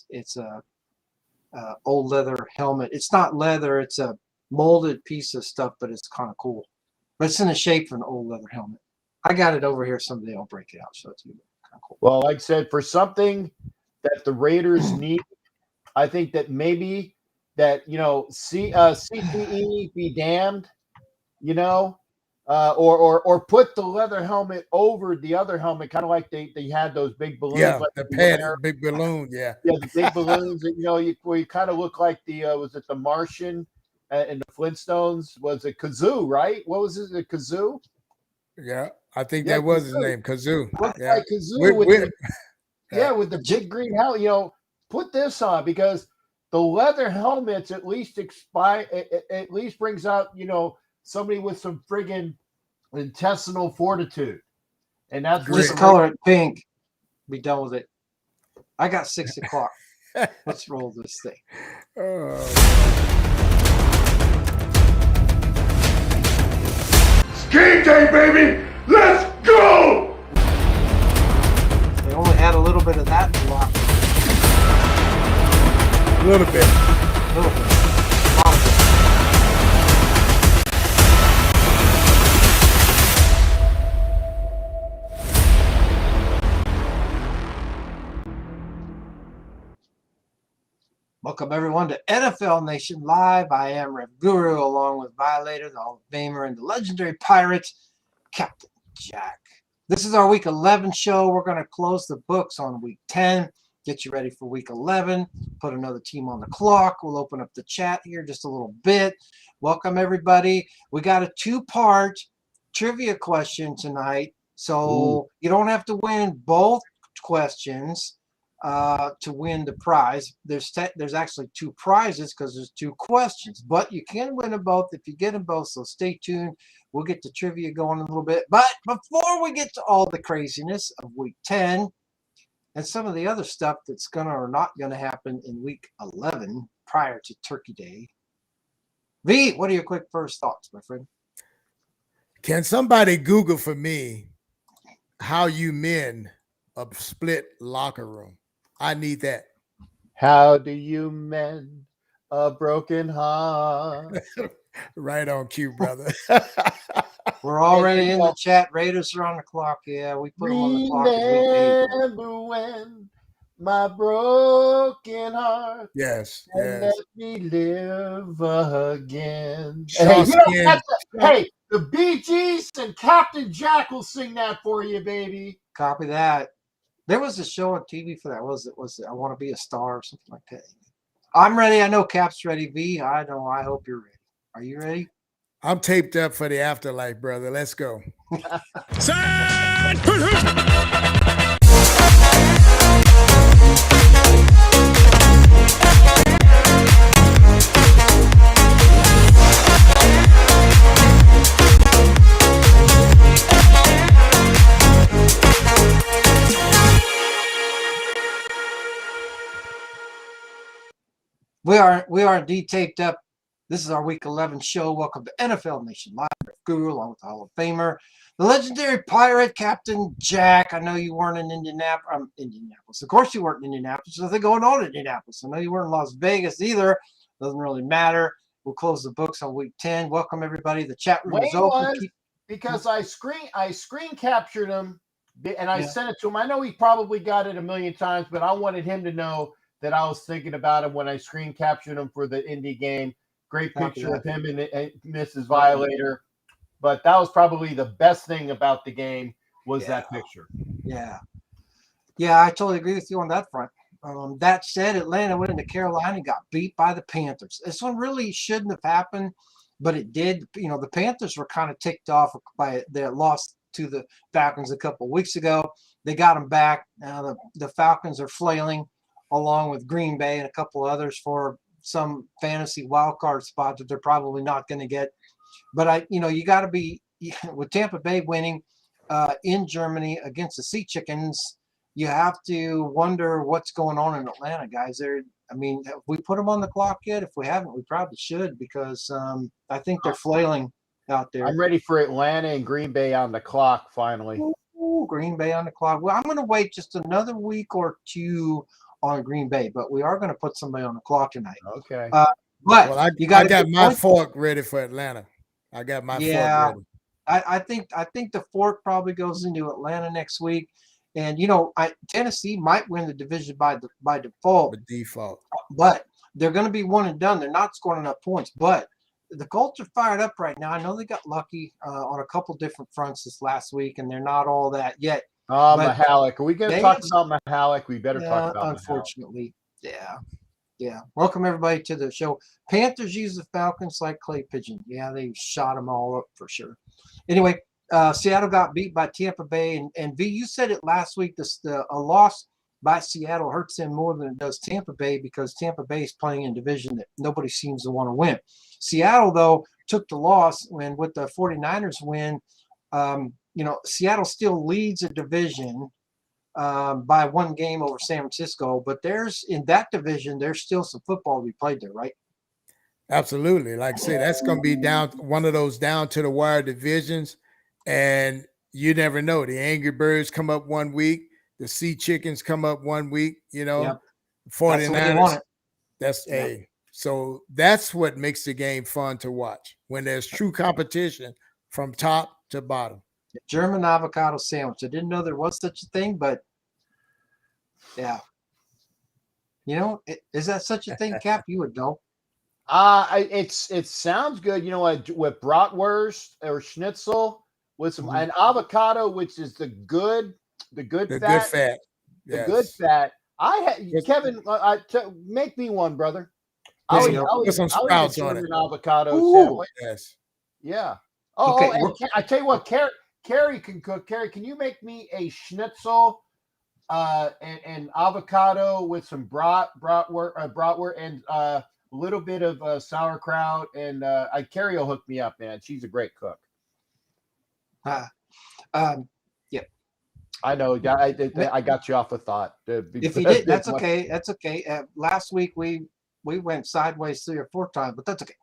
It's a old leather helmet. It's not leather. It's a molded piece of stuff, but it's kind of cool. But it's in the shape of an old leather helmet. I got it over here. Someday I'll break it out. Show it to you. Kind of cool. Well, like I said, for something that the Raiders need, I think that maybe that, CTE be damned, or put the leather helmet over the other helmet, kind of like they had those big balloons. Yeah, like the padded big balloon. Yeah, the big balloons. That, where you kind of look like was it the Martian in the Flintstones? Was it Kazoo? Right? What was it? The Kazoo? Yeah, I think that was his name, Kazoo. Looks yeah, like Kazoo with the big green helmet. Put this on because the leather helmets at least at least brings out somebody with some friggin' intestinal fortitude, and that's just color it pink. Be done with it. I got 6 o'clock. Let's roll this thing. Game day, baby! Let's go! They only had a little bit of that in the lock. A little bit. A little bit. A lot of it. Welcome everyone to NFL Nation Live. I am Rev Guru along with Violator, the Hall of Famer, and the legendary pirate, Captain Jack. This is our Week 11 show. We're going to close the books on Week 10, get you ready for Week 11, put another team on the clock. We'll open up the chat here just a little bit. Welcome everybody. We got a 2-part trivia question tonight, so you don't have to win both questions to win the prize. There's actually 2 prizes because there's 2 questions, but you can win them both if you get them both, so stay tuned. We'll get the trivia going in a little bit, but before we get to all the craziness of Week 10 and some of the other stuff that's gonna or not gonna happen in Week 11 prior to Turkey Day, V, what are your quick first thoughts, my friend? Can somebody Google for me how you mend a split locker room? I need that. How do you mend a broken heart? Right on cue, brother. We're already in the chat. Raiders are on the clock. Yeah, we put them on the clock. Remember when my broken heart. Yes. Let me live again. Hey, the Bee Gees and Captain Jack will sing that for you, baby. Copy that. There was a show on TV for that. Was it I Want to Be a Star or something like that? I'm ready. I know Cap's ready. V, I know. I hope you're ready. Are you ready? I'm taped up for the afterlife, brother. Let's go. We are indeed taped up. This is our Week 11 show. Welcome to NFL Nation Live. Guru, along with the Hall of Famer, the legendary pirate, Captain Jack. I know you weren't in Indianapolis. Of course you weren't in Indianapolis. There's nothing going on in Indianapolis. I know you weren't in Las Vegas either. Doesn't really matter. We'll close the books on Week 10. Welcome everybody. The chat room is open. Because I screen captured him and I sent it to him. I know he probably got it a million times, but I wanted him to know that I was thinking about him when I screen captured him for the Indy game. Great picture of him and Mrs. Violator. But that was probably the best thing about the game was that picture. Yeah. Yeah, I totally agree with you on that front. That said, Atlanta went into Carolina and got beat by the Panthers. This one really shouldn't have happened, but it did. The Panthers were kind of ticked off by their loss to the Falcons a couple of weeks ago. They got them back. Now the Falcons are flailing along with Green Bay and a couple others for some fantasy wild card spot that they're probably not going to get. But you got to be with Tampa Bay winning in Germany against the Sea Chickens. You have to wonder what's going on in Atlanta, guys. Have we put them on the clock yet? If we haven't, we probably should because I think they're flailing out there. I'm ready for Atlanta and Green Bay on the clock finally. Ooh, Green Bay on the clock. Well, I'm going to wait just another week or two on Green Bay, but we are going to put somebody on the clock tonight. Okay. But Well, you got I got my fork ready for Atlanta. I got my fork ready. I think the fork probably goes into Atlanta next week, and Tennessee might win the division by default. But they're going to be one and done. They're not scoring enough points, but the Colts are fired up right now. I know they got lucky on a couple different fronts this last week, and they're not all that yet. Mahalik. Are we going to talk about Mahalik? We better talk about unfortunately. Mahalik. Yeah. Welcome everybody to the show. Panthers use the Falcons like clay pigeon. Yeah, they shot them all up for sure. Anyway, Seattle got beat by Tampa Bay, and V, you said it last week. A loss by Seattle hurts them more than it does Tampa Bay because Tampa Bay is playing in a division that nobody seems to want to win. Seattle, though, took the loss when with the 49ers win. Seattle still leads a division by one game over San Francisco, but in that division, there's still some football to be played there, right? Absolutely. Like I say, that's going to be one of those down to the wire divisions, and you never know. The Angry Birds come up one week, the Sea Chickens come up one week. 49ers. So that's what makes the game fun to watch when there's true competition from top to bottom. German avocado sandwich. I didn't know there was such a thing, but yeah. Is that such a thing, Cap? You would know. It sounds good. With bratwurst or schnitzel with some an avocado, which is the good fat. The good fat. Kevin, make me one, brother. Put some sprouts on it. An avocado sandwich. Yes. Yeah. Oh, okay. I tell you what, Carrie can cook. Carrie, can you make me a schnitzel and avocado with some bratwurst and a little bit of sauerkraut? And Carrie will hook me up, man. She's a great cook. Yeah. I know. I got you off a thought. If you did, that's okay. That's okay. Last week we went sideways 3 or 4 times, but that's okay.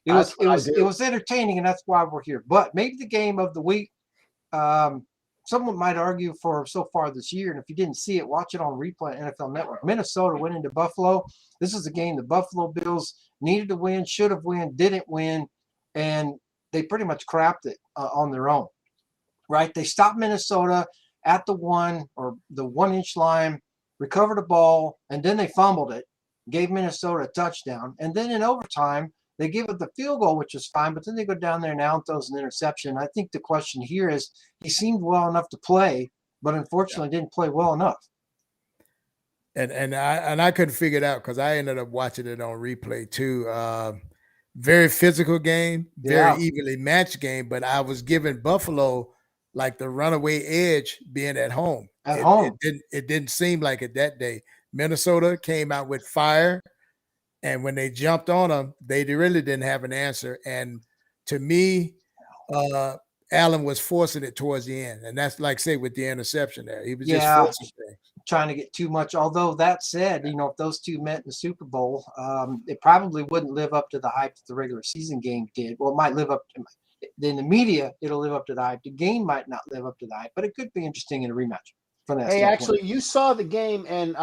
It was entertaining, and that's why we're here. But maybe the game of the week. Someone might argue for so far this year, and if you didn't see it, watch it on replay at NFL Network. Minnesota went into Buffalo. This is a game the Buffalo Bills needed to win, should have won, didn't win, and they pretty much crapped it on their own. Right? They stopped Minnesota at the 1-inch line, recovered the ball, and then they fumbled it, gave Minnesota a touchdown, and then in overtime they gave up the field goal, which was fine, but then they go down there and Allen throws an interception. I think the question here is he seemed well enough to play, but unfortunately didn't play well enough. And I couldn't figure it out because I ended up watching it on replay too. Very physical game, very evenly matched game, but I was giving Buffalo like the runaway edge being at home. It didn't seem like it that day. Minnesota came out with fire. And when they jumped on them, they really didn't have an answer. And to me, Allen was forcing it towards the end. And that's like, say, with the interception there. He was just forcing things. Trying to get too much. Although that said, if those two met in the Super Bowl, it probably wouldn't live up to the hype that the regular season game did. Well, it might live up to in the media, it'll live up to the hype. The game might not live up to the hype, but it could be interesting in a rematch. Hey, actually, you saw the game, and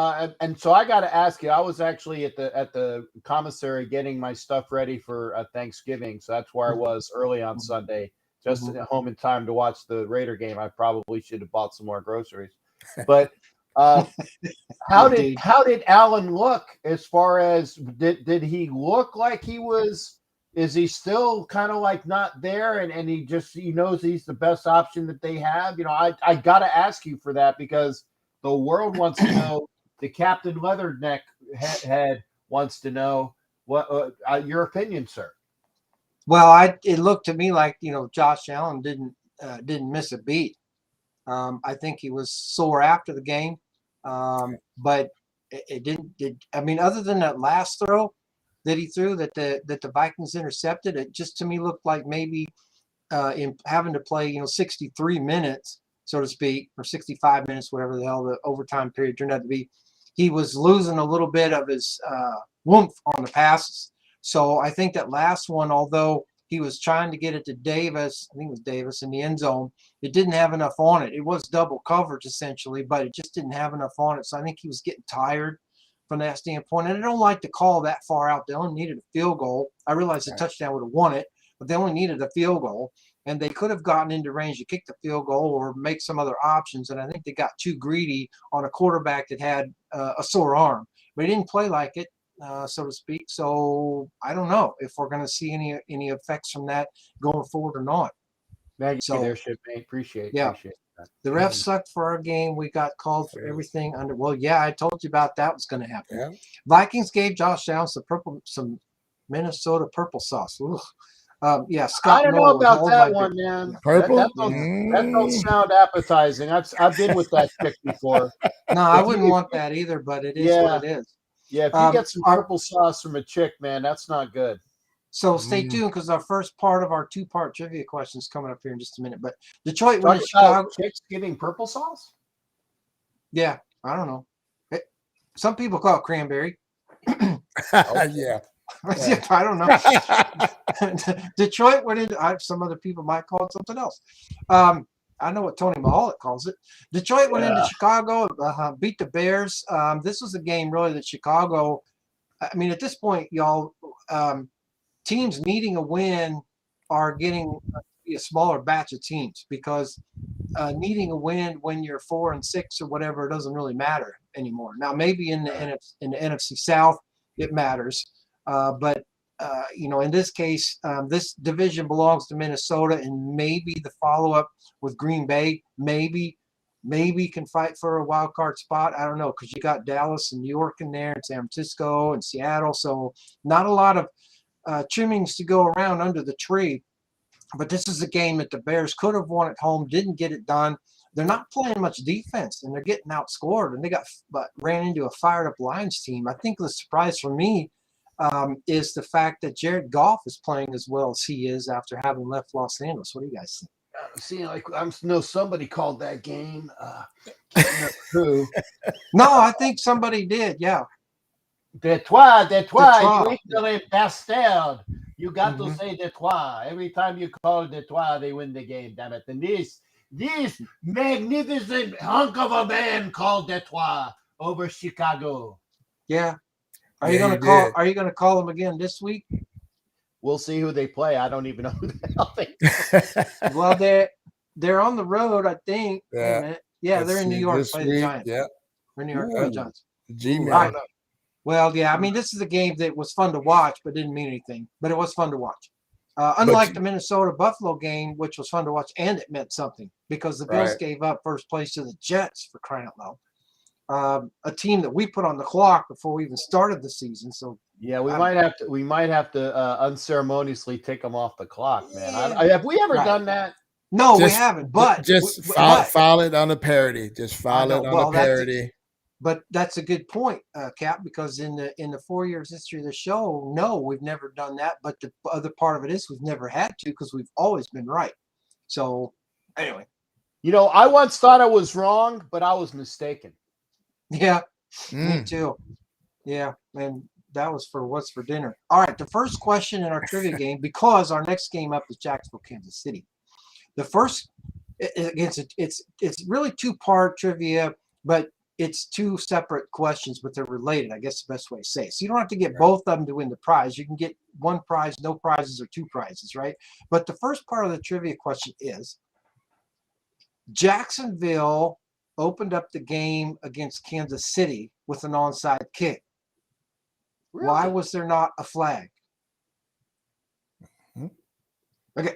so I got to ask you. I was actually at the commissary getting my stuff ready for Thanksgiving, so that's where I was early on Sunday, just at home in time to watch the Raider game. I probably should have bought some more groceries, but how did Allen look as far as did he look like he was? Is he still kind of like not there, and he knows he's the best option that they have? I got to ask you for that because the world wants to know. The Captain Leatherneck head wants to know what your opinion, sir. Well, it looked to me like Josh Allen didn't miss a beat. I think he was sore after the game, but it didn't. Other than that last throw that he threw that the Vikings intercepted, it just to me looked like maybe in having to play 63 minutes, so to speak, or 65 minutes, whatever the hell the overtime period turned out to be, he was losing a little bit of his oomph on the passes. So I think that last one, although he was trying to get it to Davis, I think it was Davis in the end zone, it didn't have enough on it. It was double coverage essentially, but it just didn't have enough on it. So I think he was getting tired. from that standpoint. And I don't like to call that far out. They only needed a field goal. I realized the touchdown would have won it, but they only needed a field goal. And they could have gotten into range to kick the field goal or make some other options. And I think they got too greedy on a quarterback that had a sore arm. But he didn't play like it, so to speak. So I don't know if we're going to see any effects from that going forward or not. Maggie, So, leadership, man. Appreciate that. The refs sucked for our game. We got called for everything under. Well, yeah, I told you about that was going to happen. Yeah. Vikings gave Josh Allen some Minnesota purple sauce. Yeah, I Scott. don't know about that one, man. Purple? That don't sound appetizing. I've been with that chick before. No, I wouldn't want that either, but it is what it is. Yeah, if you get some purple sauce from a chick, man, that's not good. So stay tuned because our first part of our 2-part trivia question is coming up here in just a minute. But Detroit went to Chicago. Chicks getting purple sauce? Yeah, I don't know. Some people call it cranberry. Yeah. I don't know. Detroit went into some other people might call it something else. I know what Tony Mahalik calls it. Detroit went into Chicago, beat the Bears. This was a game really that Chicago. I mean, at this point, y'all, teams needing a win are getting a smaller batch of teams because needing a win when you're 4-6 or whatever doesn't really matter anymore. Now, maybe in the NFC South it matters. But in this case, this division belongs to Minnesota, and maybe the follow-up with Green Bay, maybe can fight for a wild card spot. I don't know, because you got Dallas and New York in there, and San Francisco and Seattle, so not a lot of trimmings to go around under the tree. But this is a game that the Bears could have won at home, didn't get it done. They're not playing much defense, and they're getting outscored, and they ran into a fired-up Lions team. I think the surprise for me is the fact that Jared Goff is playing as well as he is after having left Los Angeles. What do you guys think? I know somebody called that game. Can't remember who. No, I think somebody did. Yeah. Detroit. You ain't gonna bastard. You got to say Detroit. Every time you call Detroit, they win the game. Damn it! And this magnificent hunk of a man called Detroit over Chicago. Yeah. Are you gonna call them again this week? We'll see who they play. I don't even know who the hell they Well, they're on the road, I think. Yeah, they're in New York to play the Giants. Yeah. We're in New York to play the Giants. Right. Well, yeah, I mean, this is a game that was fun to watch, but didn't mean anything. But it was fun to watch. Unlike the Minnesota-Buffalo game, which was fun to watch, and it meant something because the Bills gave up first place to the Jets, for crying out loud. A team that we put on the clock before we even started the season. So yeah, we might have to unceremoniously take them off the clock, man. Have we ever done that? No, we haven't. But file it on the parody. Just file it on the parody. But that's a good point, Cap, because in the 4 years history of the show, no, we've never done that. But the other part of it is we've never had to because we've always been right. So anyway. I once thought I was wrong, but I was mistaken. Yeah, me too. Yeah, and that was for what's for dinner. All right, the first question in our trivia game, because our next game up is Jacksonville, Kansas City. The first, it's really 2-part trivia, but it's 2 separate questions, but they're related. I guess the best way to say it. So you don't have to get both of them to win the prize. You can get 1 prize, no prizes, or 2 prizes, right? But the first part of the trivia question is Jacksonville opened up the game against Kansas City with an onside kick. Really? Why was there not a flag? Okay.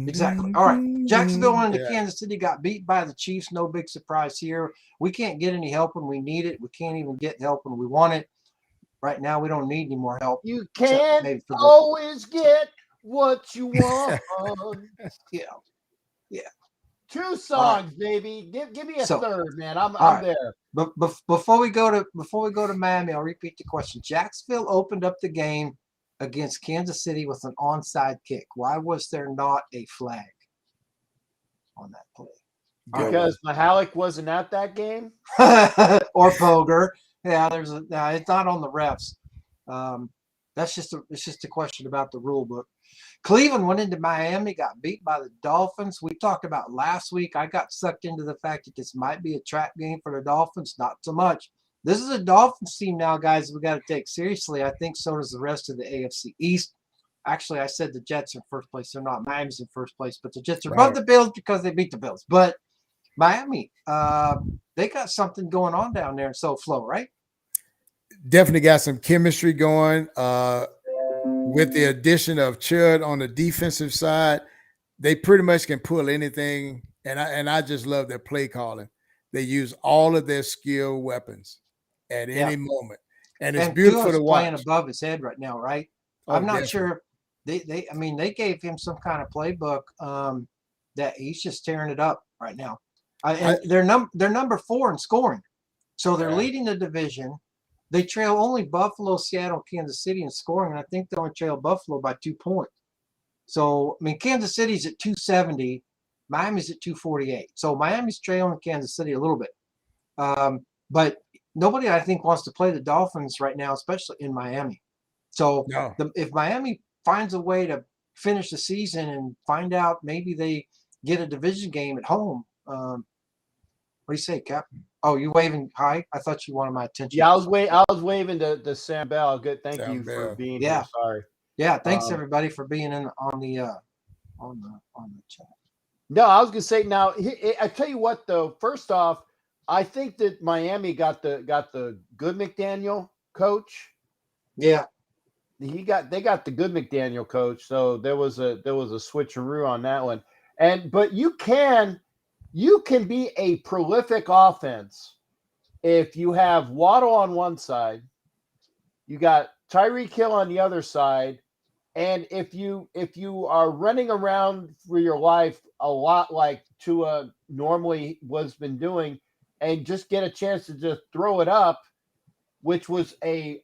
Exactly. All right. Jacksonville went into Kansas City, got beat by the Chiefs. No big surprise here. We can't get any help when we need it. We can't even get help when we want it. Right now, we don't need any more help. You can't always get what you want. Yeah. 2 songs, baby. Give me a third, man. I'm there. But before we go to Miami, I'll repeat the question. Jacksonville opened up the game against Kansas City with an onside kick. Why was there not a flag on that play? Because Mahalik wasn't at that game? Or Boger. Yeah, it's not on the refs. It's just a question about the rule book. Cleveland went into Miami, got beat by the Dolphins. We talked about last week. I got sucked into the fact that this might be a trap game for the Dolphins. Not so much. This is a Dolphins team now, guys, we got to take seriously. I think so does the rest of the AFC East. Actually, I said the Jets are in first place. They're not. Miami's in first place, but the Jets are above the Bills because they beat the Bills. But Miami, they got something going on down there in SoFlo, right? Definitely got some chemistry going. With the addition of Chud on the defensive side, they pretty much can pull anything. And I just love their play calling. They use all of their skill weapons at any moment. And it's beautiful to watch. Playing above his head right now, right? I'm not sure. They gave him some kind of playbook that he's just tearing it up right now. They're number 4 in scoring. So they're leading the division. They trail only Buffalo, Seattle, Kansas City in scoring, and I think they only trail Buffalo by 2 points. So, I mean, Kansas City's at 270, Miami's at 248. So Miami's trailing Kansas City a little bit. But nobody, I think, wants to play the Dolphins right now, especially in Miami. So if Miami finds a way to finish the season and find out maybe they get a division game at home, what do you say, Captain? Oh, you waving hi? I thought you wanted my attention. Yeah, I was waving to Sam Bell. Good, thank you for being here. Sorry. Yeah, thanks everybody for being in on the chat. No, I was gonna say now. I tell you what, though. First off, I think that Miami got the good McDaniel coach. Yeah, they got the good McDaniel coach. So there was a switcheroo on that one. But you can be a prolific offense if you have Waddle on one side, you got Tyreek Hill on the other side, and if you are running around for your life a lot like Tua normally was been doing, and just get a chance to just throw it up, which was a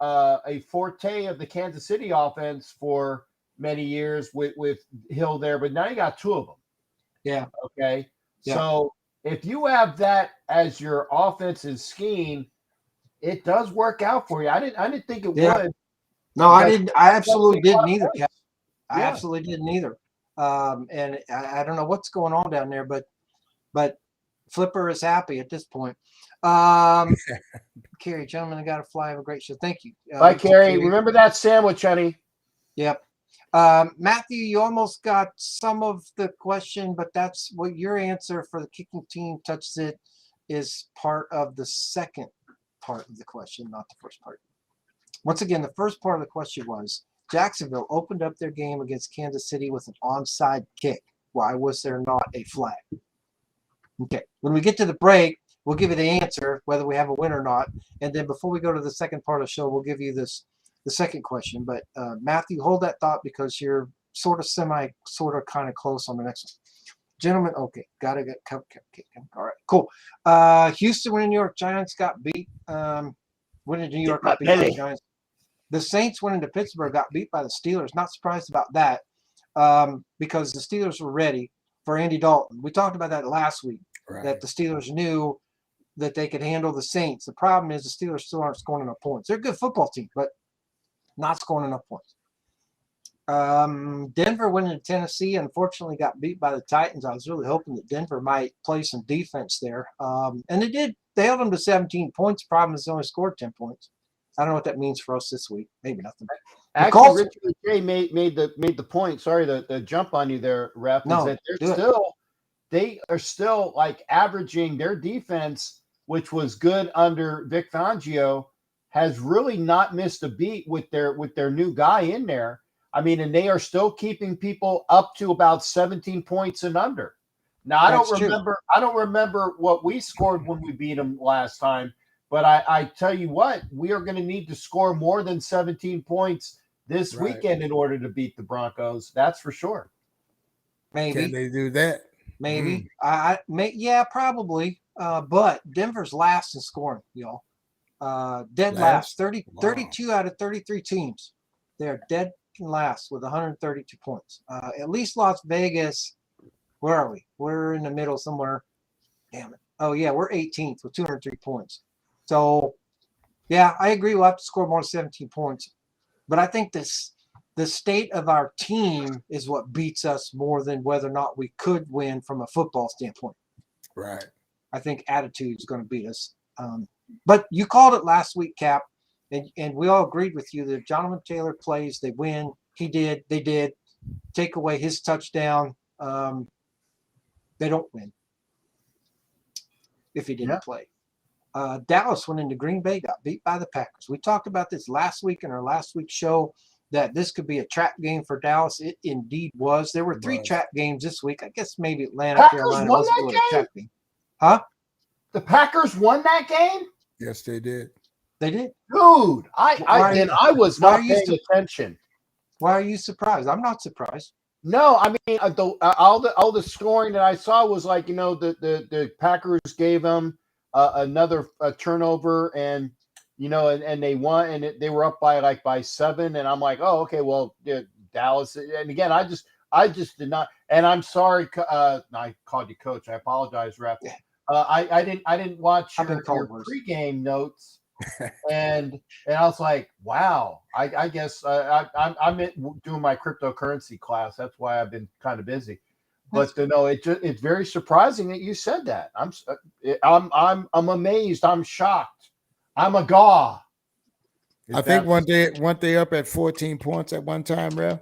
forte of the Kansas City offense for many years with Hill there, but now you got 2 of them. Yeah. Okay. Yeah. So if you have that as your offensive scheme, it does work out for you. I didn't think it would. No, I didn't. I absolutely didn't either, Cap. I absolutely didn't either. And I don't know what's going on down there, but Flipper is happy at this point. Carrie, gentlemen, I got to fly. Have a great show. Thank you. Bye, Carrie. Remember that sandwich, honey. Yep. Matthew, you almost got some of the question, but that's what your answer for the kicking team touches it is part of the second part of the question, not the first part. Once again, the first part of the question was Jacksonville opened up their game against Kansas City with an onside kick. Why was there not a flag? Okay, when we get to the break, we'll give you the answer, whether we have a win or not. And then before we go to the second part of the show, we'll give you the second question. But Matthew, hold that thought because you're sort of kind of close on the next one. Gentlemen, okay, got to get cupcake. All right, cool. Houston when the New York Giants got beat. When did New York got beat by the Giants? The Saints went into Pittsburgh, got beat by the Steelers. Not surprised about that because the Steelers were ready for Andy Dalton. We talked about that last week, that the Steelers knew that they could handle the Saints. The problem is the Steelers still aren't scoring enough points. They're a good football team, but not scoring enough points. Denver went into Tennessee, unfortunately got beat by the Titans. I was really hoping that Denver might play some defense there. And they did. They held them to 17 points. Problem is they only scored 10 points. I don't know what that means for us this week. Maybe nothing. Actually, Richard J made the point. Sorry, the jump on you there, Ref. No, is that they are still like averaging their defense, which was good under Vic Fangio, has really not missed a beat with their new guy in there. I mean, and they are still keeping people up to about 17 points and under. Now, I don't remember what we scored when we beat them last time, but I tell you what, we are going to need to score more than 17 points this weekend in order to beat the Broncos. That's for sure. Maybe. Can they do that? Maybe. Yeah, probably. But Denver's last in scoring, y'all. Dead last. 32 out of 33 teams. They're dead last with 132 points. At least Las Vegas, where are we? We're in the middle somewhere. Damn it. Oh, yeah, we're 18th with 203 points. So, yeah, I agree. We'll have to score more than 17 points. But I think this the state of our team is what beats us more than whether or not we could win from a football standpoint. Right. I think attitude is going to beat us. But you called it last week, Cap, and we all agreed with you that if Jonathan Taylor plays, they win. He did. They did. Take away his touchdown. They don't win if he didn't play. Dallas went into Green Bay, got beat by the Packers. We talked about this last week in our last week's show, that this could be a trap game for Dallas. It indeed was. There were 3 trap games this week. I guess maybe Atlanta, Packers Carolina won wasn't that really game? a trap game. Huh? The Packers won that game? Yes, they did. They did. Dude, I was not paying attention. Why are you surprised? I'm not surprised. No, I mean all the scoring that I saw was like, the Packers gave them another turnover, and and they won, and they were up by 7, and I'm like, oh, okay, well, Dallas, and again, I just did not, and I'm sorry, I called you coach. I apologize, ref. I didn't watch your pregame notes, and I was like, wow, I guess I'm doing my cryptocurrency class. That's why I've been kind of busy. But no, it's very surprising that you said that. I'm amazed. I'm shocked. I'm agog. I think one day up at 14 points at one time, Rev.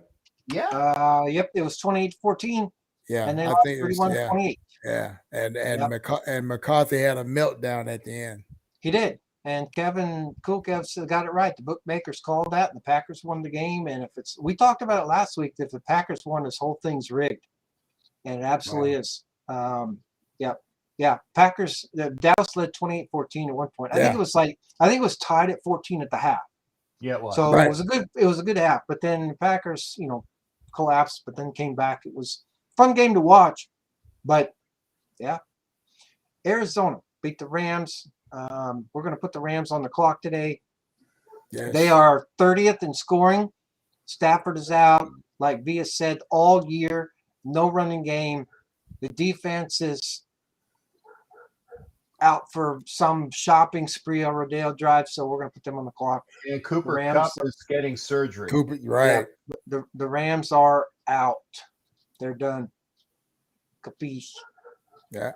Yeah. Yep. It was 28-14. Yeah. And then I think it was 31-28. Yeah. And McCarthy had a meltdown at the end. He did. And Cool Kev got it right. The bookmakers called that, and the Packers won the game. And we talked about it last week, that if the Packers won, this whole thing's rigged. And it absolutely is. Yeah. Packers, Dallas led 28-14 at one point. I think it was tied at 14 at the half. Yeah, it was. So it was a good half. But then the Packers, collapsed, but then came back. It was a fun game to watch. But yeah. Arizona beat the Rams. We're going to put the Rams on the clock today. Yes. They are 30th in scoring. Stafford is out, like Via said, all year. No running game. The defense is out for some shopping spree on Rodeo Drive, so we're going to put them on the clock. And Cooper Kupp is getting surgery. Right. Yeah, the Rams are out. They're done. Capiche. Yeah.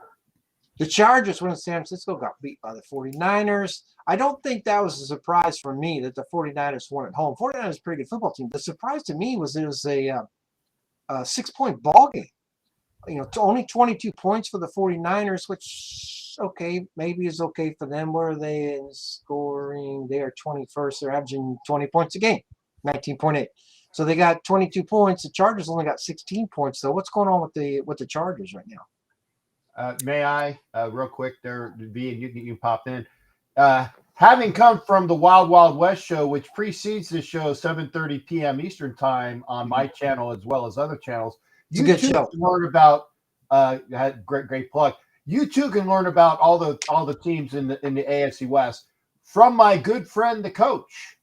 The Chargers, when San Francisco got beat by the 49ers. I don't think that was a surprise for me that the 49ers won at home. 49ers is a pretty good football team. The surprise to me was it was a 6-point ball game. Only 22 points for the 49ers, which, okay, maybe is okay for them. Where are they in scoring? They are 21st. They're averaging 20 points a game, 19.8. So they got 22 points. The Chargers only got 16 points. So what's going on with the Chargers right now? May I, real quick there, V, and you popped in. Having come from the Wild Wild West show, which precedes the show, 7:30 p.m. Eastern time on my channel as well as other channels, it's a good show. Can learn about great plug. You too can learn about all the teams in the AFC West from my good friend the coach,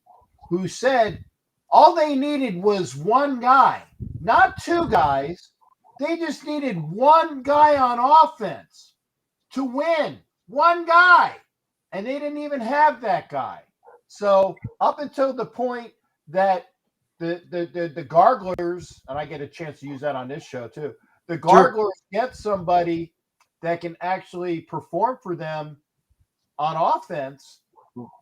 who said all they needed was one guy, not 2 guys. They just needed one guy on offense to win. One guy. And they didn't even have that guy. So up until the point that the Garglers, and I get a chance to use that on this show too, the Garglers get somebody that can actually perform for them on offense,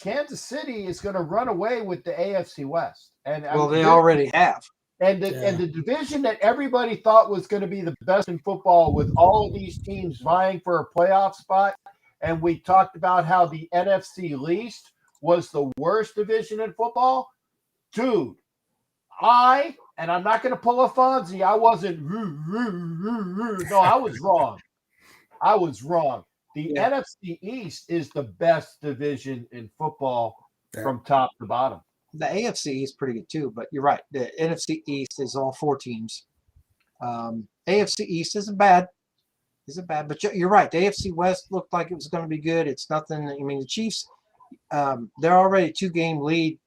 Kansas City is going to run away with the AFC West. And they already have. And the division that everybody thought was going to be the best in football, with all of these teams vying for a playoff spot, and we talked about how the NFC least was the worst division in football. Dude, I'm not going to pull a Fonzie. I wasn't. No, I was wrong. I was wrong. The NFC East is the best division in football from top to bottom. The AFC is pretty good too, but you're right. The NFC East is all 4 teams. AFC East isn't bad. But you're right. The AFC West looked like it was going to be good. It's nothing. I mean, the Chiefs, they're already a 2-game lead,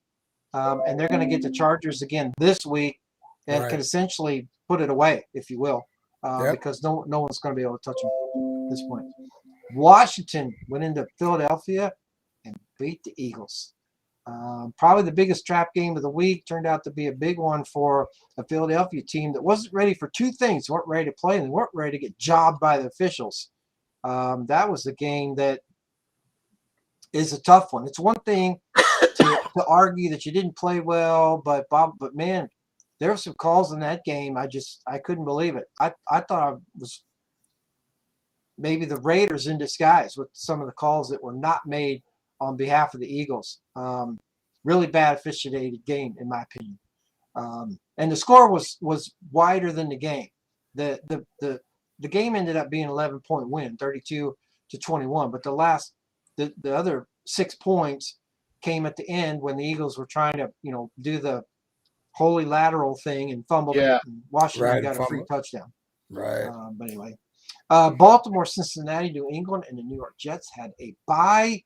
and they're going to get the Chargers again this week and can essentially put it away, if you will, because no one's going to be able to touch them at this point. Washington went into Philadelphia and beat the Eagles. Probably the biggest trap game of the week. Turned out to be a big one for a Philadelphia team that wasn't ready for two things. They weren't ready to play and they weren't ready to get jobbed by the officials. That was the game that is a tough one. It's one thing to argue that you didn't play well, but man, there were some calls in that game. I couldn't believe it. I thought I was maybe the Raiders in disguise with some of the calls that were not made on behalf of the Eagles. Really bad officiated game, in my opinion. And the score was wider than the game. The game ended up being an 11-point win, 32-21. But the other 6 points came at the end when the Eagles were trying to, do the holy lateral thing and fumbled it. And Washington got a free touchdown. Right. But anyway, Baltimore, Cincinnati, New England, and the New York Jets had a bye.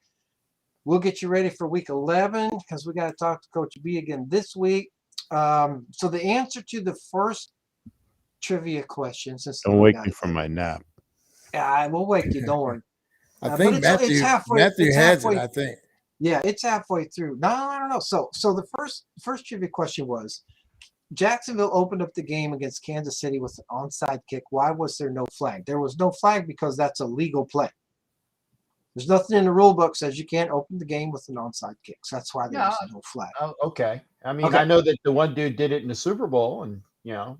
We'll get you ready for week 11 because we got to talk to Coach B again this week. So the answer to the first trivia question, since don't wake me from my nap. Yeah, we'll wake you. Don't worry. I think Matthew has it. I think. Yeah, it's halfway through. No, I don't know. So the first trivia question was: Jacksonville opened up the game against Kansas City with an onside kick. Why was there no flag? There was no flag because that's a legal play. There's nothing in the rule book says you can't open the game with an onside kick. So that's why there's no flag. Oh, okay. I mean, I know that the one dude did it in the Super Bowl, and yeah,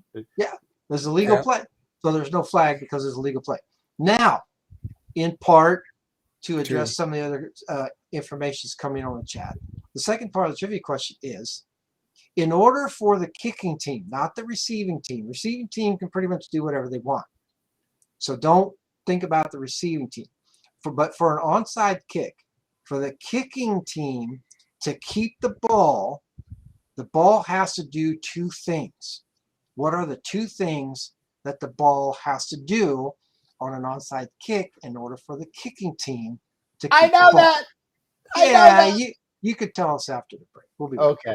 there's a legal play. So there's no flag because there's a legal play. Now, in part, to address some of the other information coming on the chat, the second part of the trivia question is: in order for the kicking team, not the receiving team can pretty much do whatever they want. So don't think about the receiving team. But for an onside kick, for the kicking team to keep the ball has to do two things. What are the two things that the ball has to do on an onside kick in order for the kicking team to keep the ball? That. I know that. You could tell us after the break. We'll be back. Okay.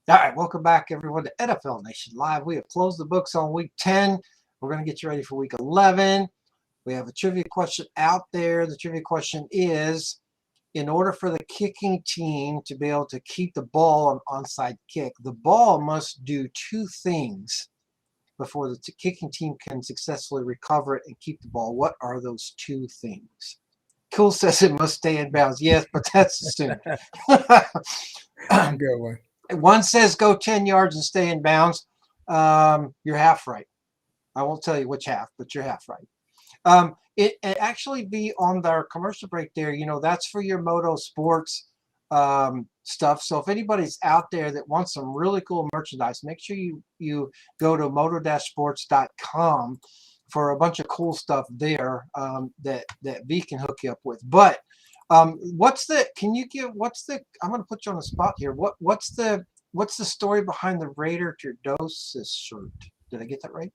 All right, welcome back, everyone, to NFL Nation Live. We have closed the books on week 10. We're going to get you ready for week 11. We have a trivia question out there. The trivia question is: in order for the kicking team to be able to keep the ball on onside kick, the ball must do two things before the kicking team can successfully recover it and keep the ball. What are those two things? Cool says it must stay in bounds. Yes, but that's assumed. Good one. One says go 10 yards and stay in bounds. You're half right. I won't tell you which half, but you're half right. It actually be on our commercial break there. That's for your Moto Sports stuff. So if anybody's out there that wants some really cool merchandise, make sure you go to moto-sports.com for a bunch of cool stuff there that V can hook you up with. But I'm going to put you on the spot here. What's the story behind the Raider Turdosis shirt? Did I get that right?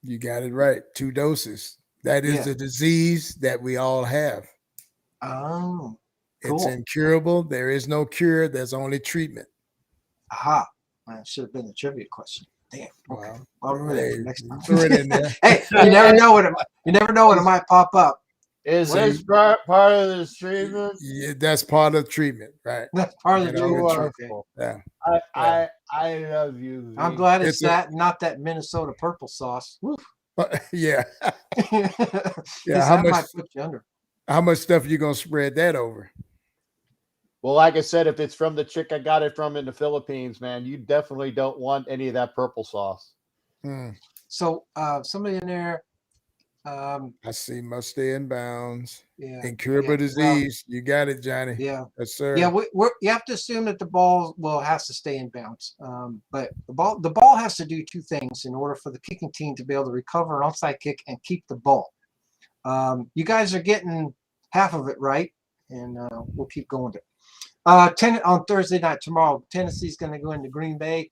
You got it right. 2 doses. That is the disease that we all have. Oh, cool. It's incurable. There is no cure. There's only treatment. Aha. That should have been the trivia question. Damn. Okay. Wow. I'll remember that for next time. Throw it in there. Hey, you never know when it might pop up. Is this part of this treatment? Yeah, that's part of the treatment, right? That's part of the You treatment. are. Yeah. I love you. V. I'm glad it's that, not that Minnesota purple sauce. Woo. Yeah. Yeah, how might put you under. How much stuff you gonna spread that over? Well, like I said, if it's from the chick I got it from in the Philippines, man, you definitely don't want any of that purple sauce. So somebody in there. I see must stay in bounds. Yeah. Incurable disease. You got it, Johnny. Yeah. Yes, sir. Yeah, you have to assume that the ball has to stay in bounds. But the ball has to do two things in order for the kicking team to be able to recover an onside kick and keep the ball. You guys are getting half of it right. and we'll keep going there. On Thursday night tomorrow, Tennessee's going to go into Green Bay.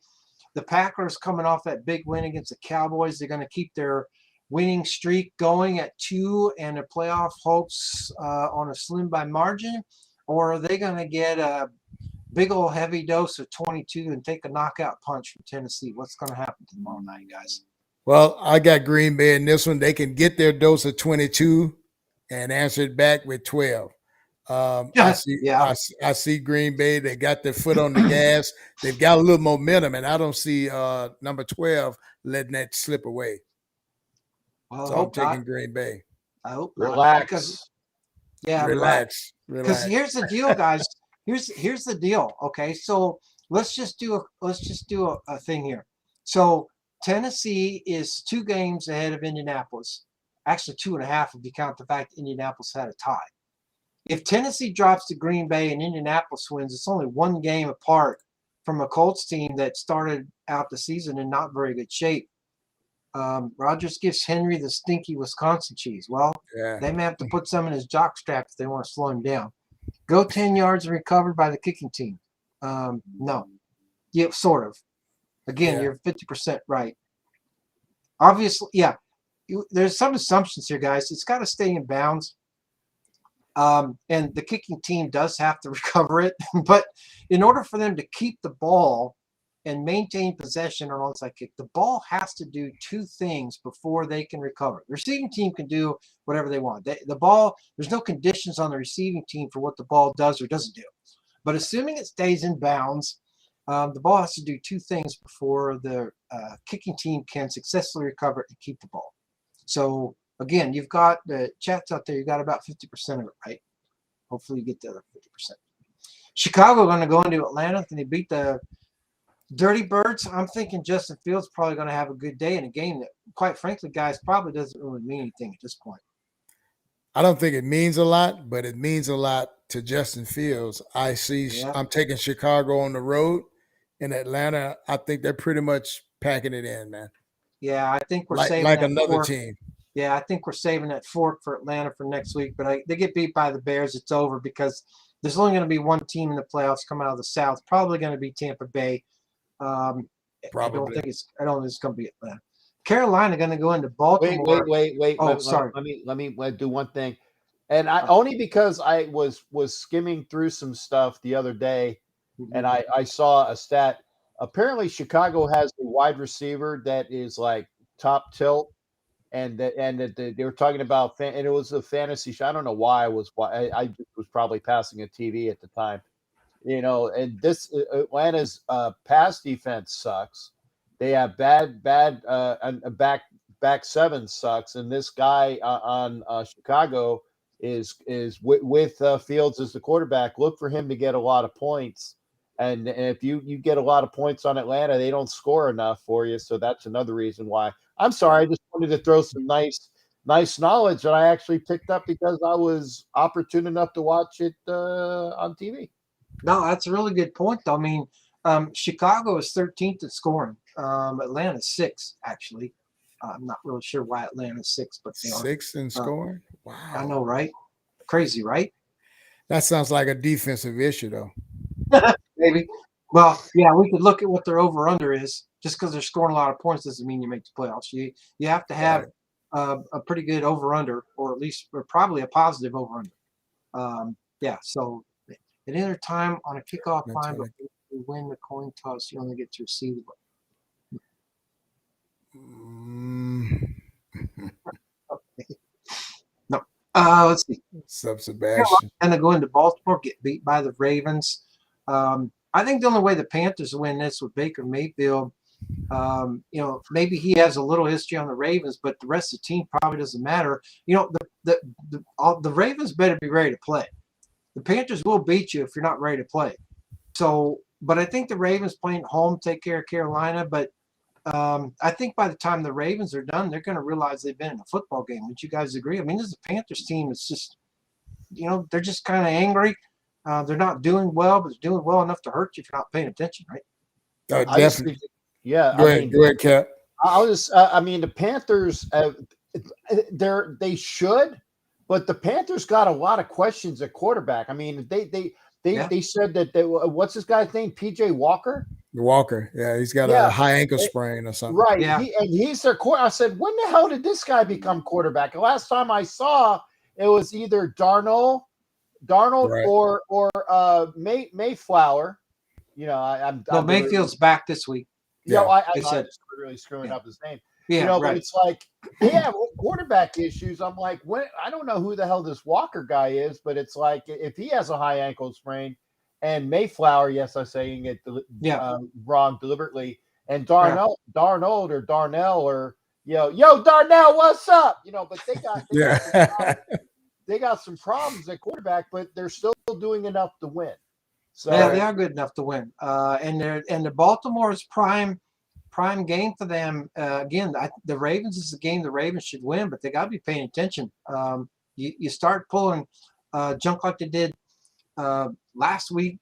The Packers coming off that big win against the Cowboys. They're going to keep their winning streak going at 2 and their playoff hopes on a slim by margin, or are they going to get a big old heavy dose of 22 and take a knockout punch from Tennessee? What's going to happen tomorrow night, guys? Well, I got Green Bay in this one. They can get their dose of 22 and answer it back with 12. I see Green Bay. They got their foot on the gas. They've got a little momentum, and I don't see number 12 letting that slip away. Well, So I'm taking Green Bay. I hope relax. Relax. Because here's the deal, guys. Here's the deal. Okay, so let's just do a thing here. So Tennessee is 2 games ahead of Indianapolis. Actually, 2.5 if you count the fact Indianapolis had a tie. If Tennessee drops to Green Bay and Indianapolis wins, it's only 1 game apart from a Colts team that started out the season in not very good shape. Rodgers gives Henry the stinky Wisconsin cheese. Well, they may have to put some in his jockstrap if they want to slow him down. Go 10 yards and recovered by the kicking team. No. Yeah, sort of. Again, you're 50% right. Obviously, there's some assumptions here, guys. It's got to stay in bounds. And the kicking team does have to recover it. But in order for them to keep the ball and maintain possession on onside kick, the ball has to do 2 things before they can recover. The receiving team can do whatever they want. The ball, there's no conditions on the receiving team for what the ball does or doesn't do. But assuming it stays in bounds, the ball has to do 2 things before the kicking team can successfully recover it and keep the ball. So, again, you've got the chats out there. You got about 50% of it right. Hopefully you get the other 50%. Chicago going to go into Atlanta. Can they beat the Dirty Birds? I'm thinking Justin Fields probably going to have a good day in a game that, quite frankly, guys, probably doesn't really mean anything at this point. I don't think it means a lot, but it means a lot to Justin Fields. I'm taking Chicago on the road. In Atlanta, I think they're pretty much packing it in, man. Yeah, I think we're saving like that another fork. team. Yeah, I think we're saving that fork for Atlanta for next week. But they get beat by the Bears, it's over because there's only going to be 1 team in the playoffs come out of the South. Probably going to be Tampa Bay. Probably. I don't think it's going to be Atlanta. Carolina going to go into Baltimore. Wait. Oh, sorry. Let me do one thing. And only because I was skimming through some stuff the other day, and I saw a stat. Apparently, Chicago has a wide receiver that is like top tilt, and they were talking about and it was a fantasy show. I don't know why I was probably passing a TV at the time, And this Atlanta's pass defense sucks. They have bad back 7 sucks, and this guy on Chicago is with Fields as the quarterback. Look for him to get a lot of points. And if you get a lot of points on Atlanta, they don't score enough for you. So that's another reason why. I'm sorry. I just wanted to throw some nice knowledge that I actually picked up because I was opportune enough to watch it on TV. No, that's a really good point, though. I mean, Chicago is 13th at scoring. Atlanta's 6th, actually. I'm not really sure why Atlanta's 6th, but they are. 6th in scoring? Wow. I know, right? Crazy, right? That sounds like a defensive issue, though. Maybe. Well, yeah, we could look at what their over-under is. Just because they're scoring a lot of points doesn't mean you make the playoffs. You have to have a pretty good over-under, or at least probably a positive over-under. So at any other time on a kickoff line, but if you win the coin toss, you only get to receive Okay. No. Let's see. Sebastian. And they go into Baltimore, get beat by the Ravens. I think the only way the Panthers win this with Baker Mayfield, maybe he has a little history on the Ravens, but the rest of the team probably doesn't matter. The Ravens better be ready to play. The Panthers will beat you if you're not ready to play. So, but I think the Ravens playing at home take care of Carolina. But I think by the time the Ravens are done, they're going to realize they've been in a football game. Would you guys agree? I mean, this is a Panthers team. It's just, they're just kind of angry. They're not doing well, but they're doing well enough to hurt you if you're not paying attention, right? Definitely. Yeah. Go ahead, Cap. The Panthers, they should, But the Panthers got a lot of questions at quarterback. I mean, they said that what's this guy's name? PJ Walker. Walker, yeah, he's got a high ankle sprain or something. Right. Yeah. He's their quarterback. I said, when the hell did this guy become quarterback? The last time I saw, it was either Darnold Right. or Mayflower. You know, I'm Mayfield's back this week. Yeah, I said, just really screwing up his name. Yeah, you know, right. but it's like they have quarterback issues. I'm like, I don't know who the hell this Walker guy is, but it's like if he has a high ankle sprain, and Mayflower, yes, I'm saying it wrong deliberately, and Darnold or Darnell or yo Darnell, what's up? You know, but they got some problems at quarterback, but they're still doing enough to win. So yeah, they are good enough to win. And the Baltimore's prime game for them. Again, the Ravens is the game the Ravens should win, but they got to be paying attention. You start pulling junk like they did last week.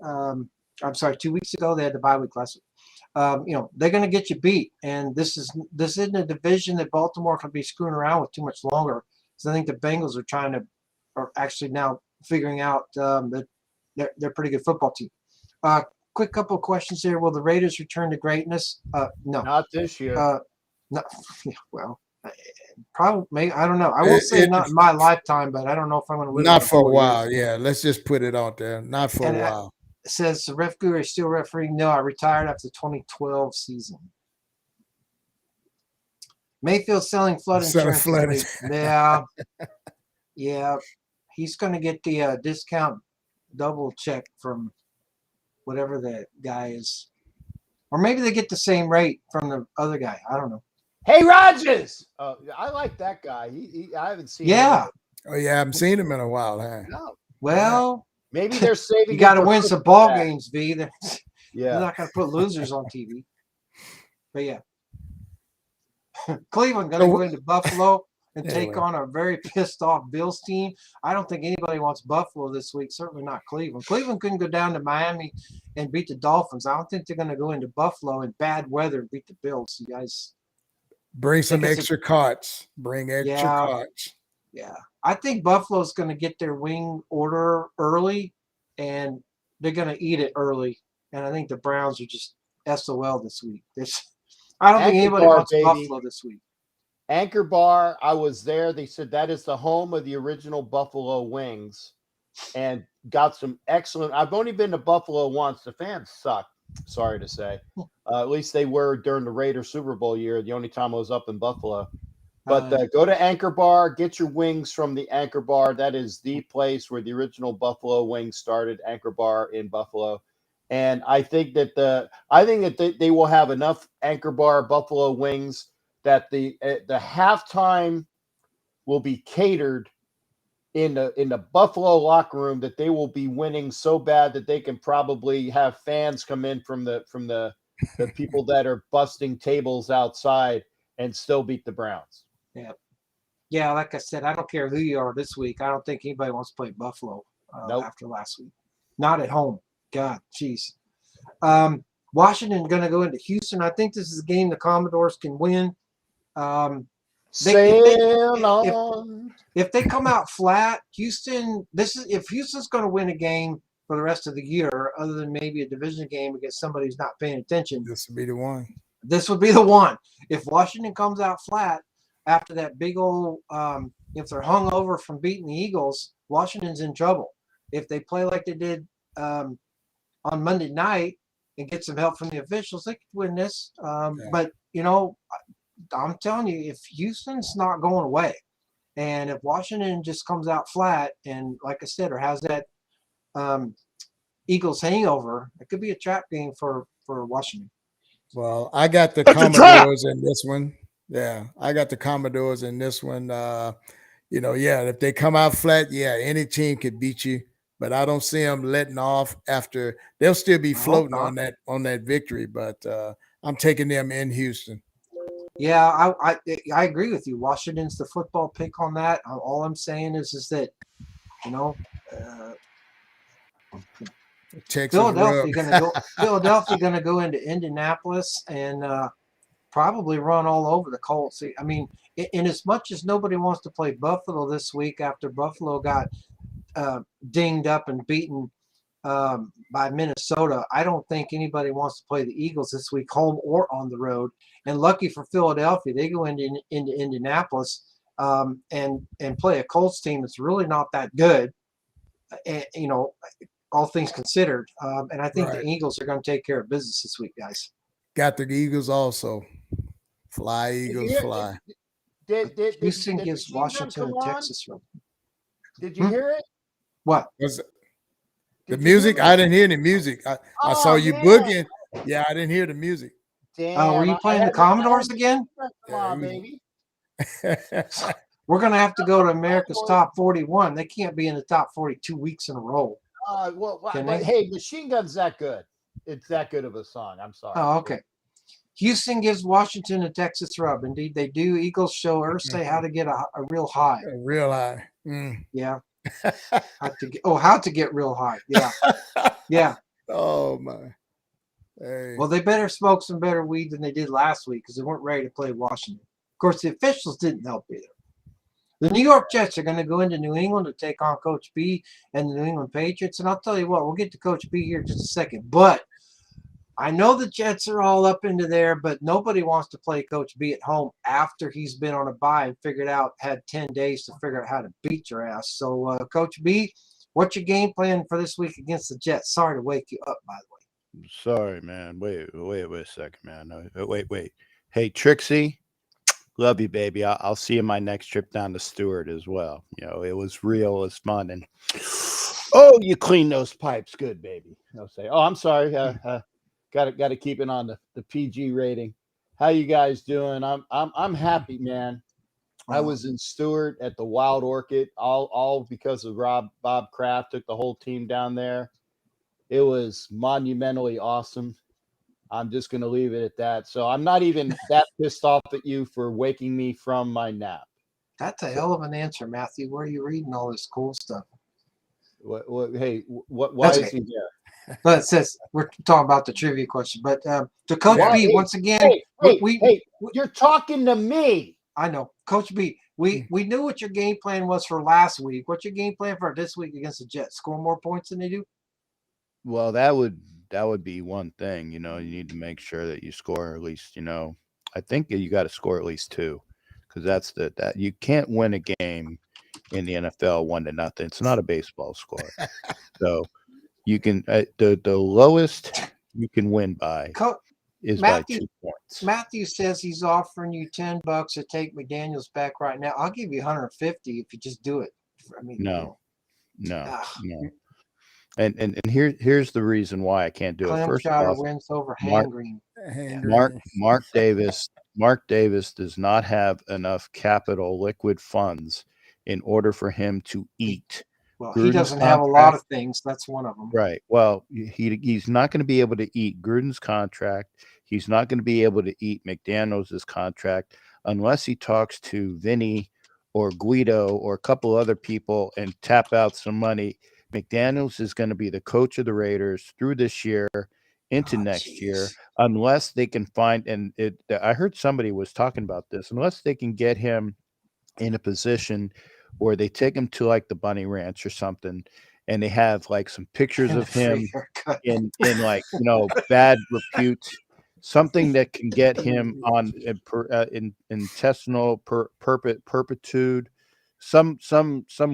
I'm sorry, 2 weeks ago. They had the bye week last week. They're going to get you beat, and this isn't a division that Baltimore can be screwing around with too much longer. So I think the Bengals are actually now figuring out that they're a pretty good football team. Quick couple of questions here. Will the Raiders return to greatness? No. Not this year. No. Well, probably. I don't know. I won't say not in my lifetime, but I don't know if I'm going to live. Not for a while. Yeah, let's just put it out there. Not for a while. It says the ref guru is still refereeing. No, I retired after the 2012 season. Mayfield selling flood insurance. Yeah. He's going to get the discount double check from whatever that guy is, or maybe they get the same rate from the other guy. I don't know. Hey, Rogers. I like that guy. I haven't seen him. Oh yeah, I haven't seen him in a while, huh? No. Well, maybe they're saving. You got to win some ball games, V. They're not going to put losers on TV. But yeah, Cleveland going to go into Buffalo and take on a very pissed off Bills team. I don't think anybody wants Buffalo this week. Certainly not Cleveland. Cleveland couldn't go down to Miami and beat the Dolphins. I don't think they're going to go into Buffalo in bad weather and beat the Bills. You guys bring some extra carts. Bring extra carts. Yeah. I think Buffalo's going to get their wing order early, and they're going to eat it early. And I think the Browns are just SOL this week. I don't think anybody wants Buffalo this week. Anchor Bar, I was there. They said that is the home of the original Buffalo Wings, and got some excellent. I've only been to Buffalo once. The fans suck. Sorry to say. At least they were during the Raiders Super Bowl year. The only time I was up in Buffalo. But go to Anchor Bar. Get your wings from the Anchor Bar. That is the place where the original Buffalo Wings started. Anchor Bar in Buffalo. And I think that they will have enough Anchor Bar Buffalo Wings that the halftime will be catered in the Buffalo locker room, that they will be winning so bad that they can probably have fans come in from the people that are busting tables outside and still beat the Browns. Yeah. Like I said, I don't care who you are this week. I don't think anybody wants to play Buffalo after last week. Not at home. God, jeez. Washington going to go into Houston. I think this is a game the Commodores can win. If they come out flat, Houston. If Houston's going to win a game for the rest of the year, other than maybe a division game against somebody who's not paying attention, this would be the one. This would be the one. If Washington comes out flat after that big old, if they're hung over from beating the Eagles, Washington's in trouble. If they play like they did on Monday night and get some help from the officials, they could win this. But I'm telling you, if Houston's not going away, and if Washington just comes out flat and, like I said, or has that Eagles hangover, it could be a trap game for Washington. Well, I got the Commodores in this one. Yeah, I got the Commodores in this one. If they come out flat, any team could beat you. But I don't see them letting off after. They'll still be floating on that victory. But I'm taking them in Houston. Yeah, I agree with you. Washington's the football pick on that. All I'm saying is that, Philadelphia going to go into Indianapolis, and probably run all over the Colts. I mean, in as much as nobody wants to play Buffalo this week after Buffalo got dinged up and beaten by Minnesota, I don't think anybody wants to play the Eagles this week, home or on the road. And lucky for Philadelphia, they go into Indianapolis and play a Colts team that's really not that good, you know, all things considered. And I think the Eagles are going to take care of business this week, guys. Got the Eagles also. Fly, Eagles, fly. Houston gives Washington and Texas. Did you hear it? What? Was the music? I didn't hear the music. I saw you booging. Yeah, I didn't hear the music. Damn, were you playing the Commodores again? Come on, baby. We're going to have to go to America's Top 41. They can't be in the top 42 weeks in a row. Hey, Machine Gun's that good. It's that good of a song. I'm sorry. Oh, okay. Houston gives Washington a Texas rub. Indeed, they do. Eagles show Irsay how to get a real high. A real high. Mm. Yeah. How to get real high. Yeah. Yeah. Oh, my. Hey. Well, they better smoke some better weed than they did last week because they weren't ready to play Washington. Of course, the officials didn't help either. The New York Jets are going to go into New England to take on Coach B and the New England Patriots. And I'll tell you what, we'll get to Coach B here in just a second. But I know the Jets are all up into there, but nobody wants to play Coach B at home after he's been on a bye and had 10 days to figure out how to beat your ass. So, Coach B, what's your game plan for this week against the Jets? Sorry to wake you up, by the way. Sorry, man. Wait a second, man. Wait. Hey, Trixie. Love you, baby. I'll see you my next trip down to Stewart as well. You know, it was real. It was fun. And you clean those pipes. Good, baby. I'll say, I'm sorry. Got to keep it on the PG rating. How you guys doing? I'm happy, man. I was in Stewart at the Wild Orchid, all because of Bob Kraft took the whole team down there. It was monumentally awesome. I'm just going to leave it at that. So I'm not even that pissed off at you for waking me from my nap. That's a hell of an answer, Matthew. Where are you reading all this cool stuff? Why is he there? But it says we're talking about the trivia question. But to Coach B, once again, you're talking to me. I know. Coach B, we knew what your game plan was for last week. What's your game plan for this week against the Jets? Score more points than they do? Well, that would be one thing. You know, you need to make sure that you score at least, you know, I think you got to score at least 2, because that's that you can't win a game in the NFL 1-0. It's not a baseball score. So you can the lowest you can win by is Matthew, by 2 points. Matthew says he's offering you $10 to take McDaniels back right now. I'll give you 150 if you just do it. I mean, no. And here's the reason why I can't do it. First off, wins over Hangreen. Mark Davis does not have enough capital liquid funds in order for him to eat. Well, he doesn't have a lot of things. That's one of them. Right. Well, he's not going to be able to eat Gruden's contract. He's not going to be able to eat McDaniels' contract unless he talks to Vinny or Guido or a couple other people and tap out some money. McDaniels is going to be the coach of the Raiders through this year into next year, unless they can find, and I heard somebody was talking about this, unless they can get him in a position where they take him to like the Bunny Ranch or something, and they have like some pictures of him in like, you know, bad repute, something that can get him on intestinal perpetuity. Some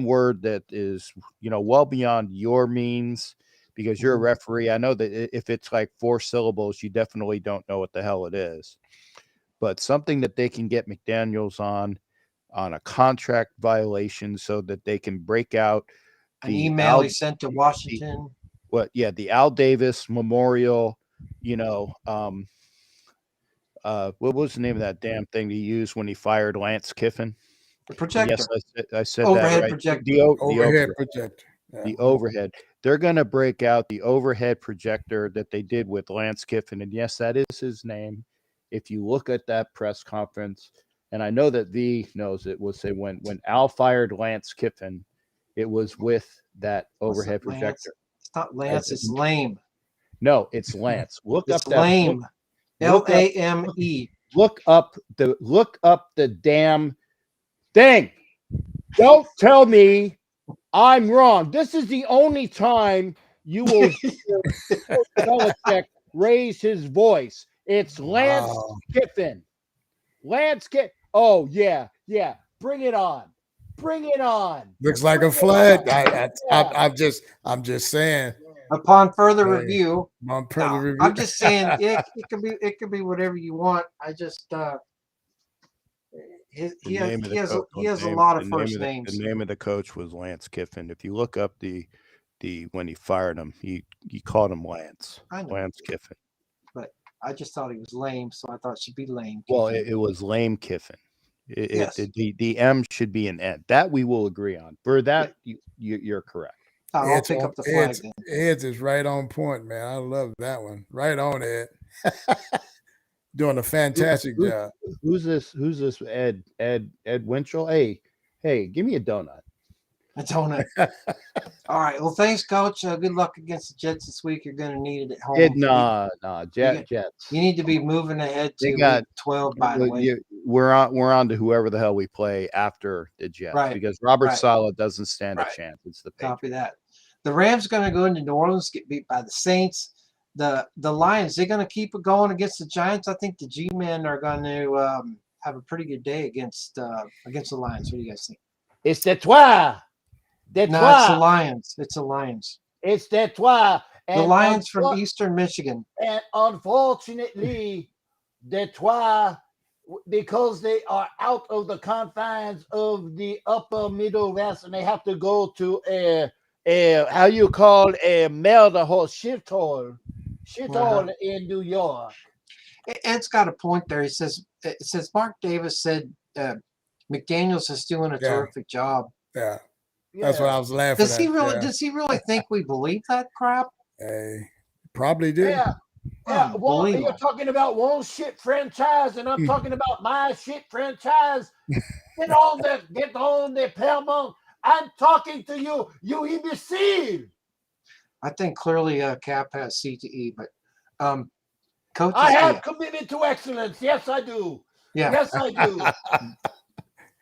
word that is, you know, well beyond your means, because you're a referee. I know that if it's like 4 syllables, you definitely don't know what the hell it is. But something that they can get McDaniels on a contract violation so that they can break out an email he sent to Washington. The Al Davis Memorial, you know, what was the name of that damn thing he used when he fired Lance Kiffin? The projector. Yes, I said overhead that right. Projector. The overhead projector. Yeah. The overhead. They're going to break out the overhead projector that they did with Lance Kiffin. And yes, that is his name. If you look at that press conference, and I know that V knows it, was say when Al fired Lance Kiffin, it was with that overhead projector. It's not Lance, it's lame. No, it's Lance. Look it's up that. lame. Lame. Look up the damn thing. Don't tell me I'm wrong. This is the only time you will hear Coach Belichick raise his voice. It's Lance Kiffin. Lance Kiffin. Oh, yeah. Bring it on. Bring it on. Looks like a flag. I'm just saying. Upon further review, review. I'm just saying it could be whatever you want. I just he has a lot of first names. The name of the coach was Lance Kiffin. If you look up the when he fired him, he called him Lance. Lance Kiffin. But I just thought he was lame, so I thought it should be lame. Well, it was lame Kiffin. Yes. The M should be an N. That we will agree on. For that, you're correct. I'll pick up the flag. Ed's is right on point, man. I love that one. Right on, Ed. Doing a fantastic job. Who's this? Ed Winchell? Hey, give me a donut. A donut. All right. Well, thanks, Coach. Good luck against the Jets this week. You're going to need it at home. Jets. You need to be moving ahead to week 12. By the way, we're on to whoever the hell we play after the Jets, because Robert Saleh doesn't stand a chance. It's the Patriots. Copy that. The Rams going to go into New Orleans, get beat by the Saints. The Lions, they're going to keep it going against the Giants. I think the G-men are going to have a pretty good day against the Lions. What do you guys think? It's Detroit. No, it's the Lions. It's the Lions. It's Detroit. The Lions from Eastern Michigan. And unfortunately, Detroit, because they are out of the confines of the upper middle west, and they have to go to a how you call a murder hole, shithole in New York. Ed's got a point there. It says Mark Davis said McDaniels is doing a terrific job. Yeah. That's what I was laughing at. Does he really think we believe that crap? Probably do. Yeah. Well, you're talking about one shit franchise, and I'm talking about my shit franchise. Get on the Paramount. I'm talking to you, you imbecile. I think clearly Cap has CTE, but Coach, I have commitment to excellence. Yes, I do. Yeah. Yes, I do.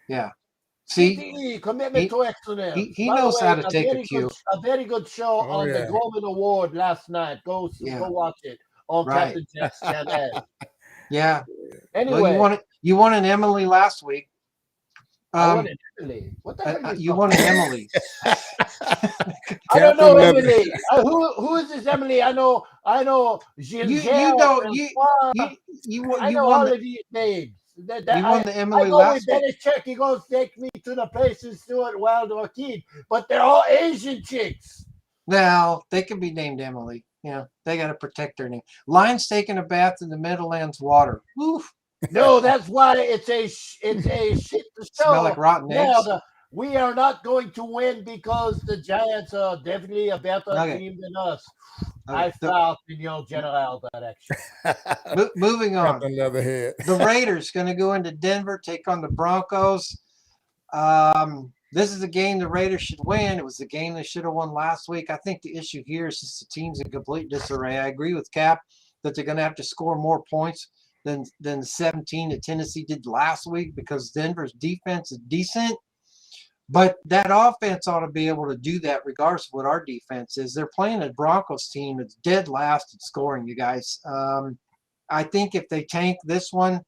Yeah. See, CTE, commitment to excellence. He knows how to take a cue. A very good show on the Golden Award last night. Go watch it on Captain Jack's channel. Yeah. Anyway, well, you won an Emily last week. I won an Emily. What the heck? You won an Emily. I don't know Emily. Who is this Emily? I know. You won all of these names. You won the Emily last week. Belichick, he goes take me to the places Stuart Wild or Keith, but they're all Asian chicks. Well, they can be named Emily. Yeah, they got to protect their name. Lion's taking a bath in the Meadowlands water. Oof. No, that's why it's a shit to show. Smell like rotten eggs. We are not going to win because the Giants are definitely a better team than us. I felt in your general direction. Moving on. Another head. The Raiders going to go into Denver, take on the Broncos. This is a game the Raiders should win. It was the game they should have won last week. I think the issue here is just the team's in complete disarray. I agree with Cap that they're going to have to score more points than the 17 that Tennessee did last week because Denver's defense is decent. But that offense ought to be able to do that regardless of what our defense is. They're playing a Broncos team that's dead last in scoring, you guys. I think if they tank this one,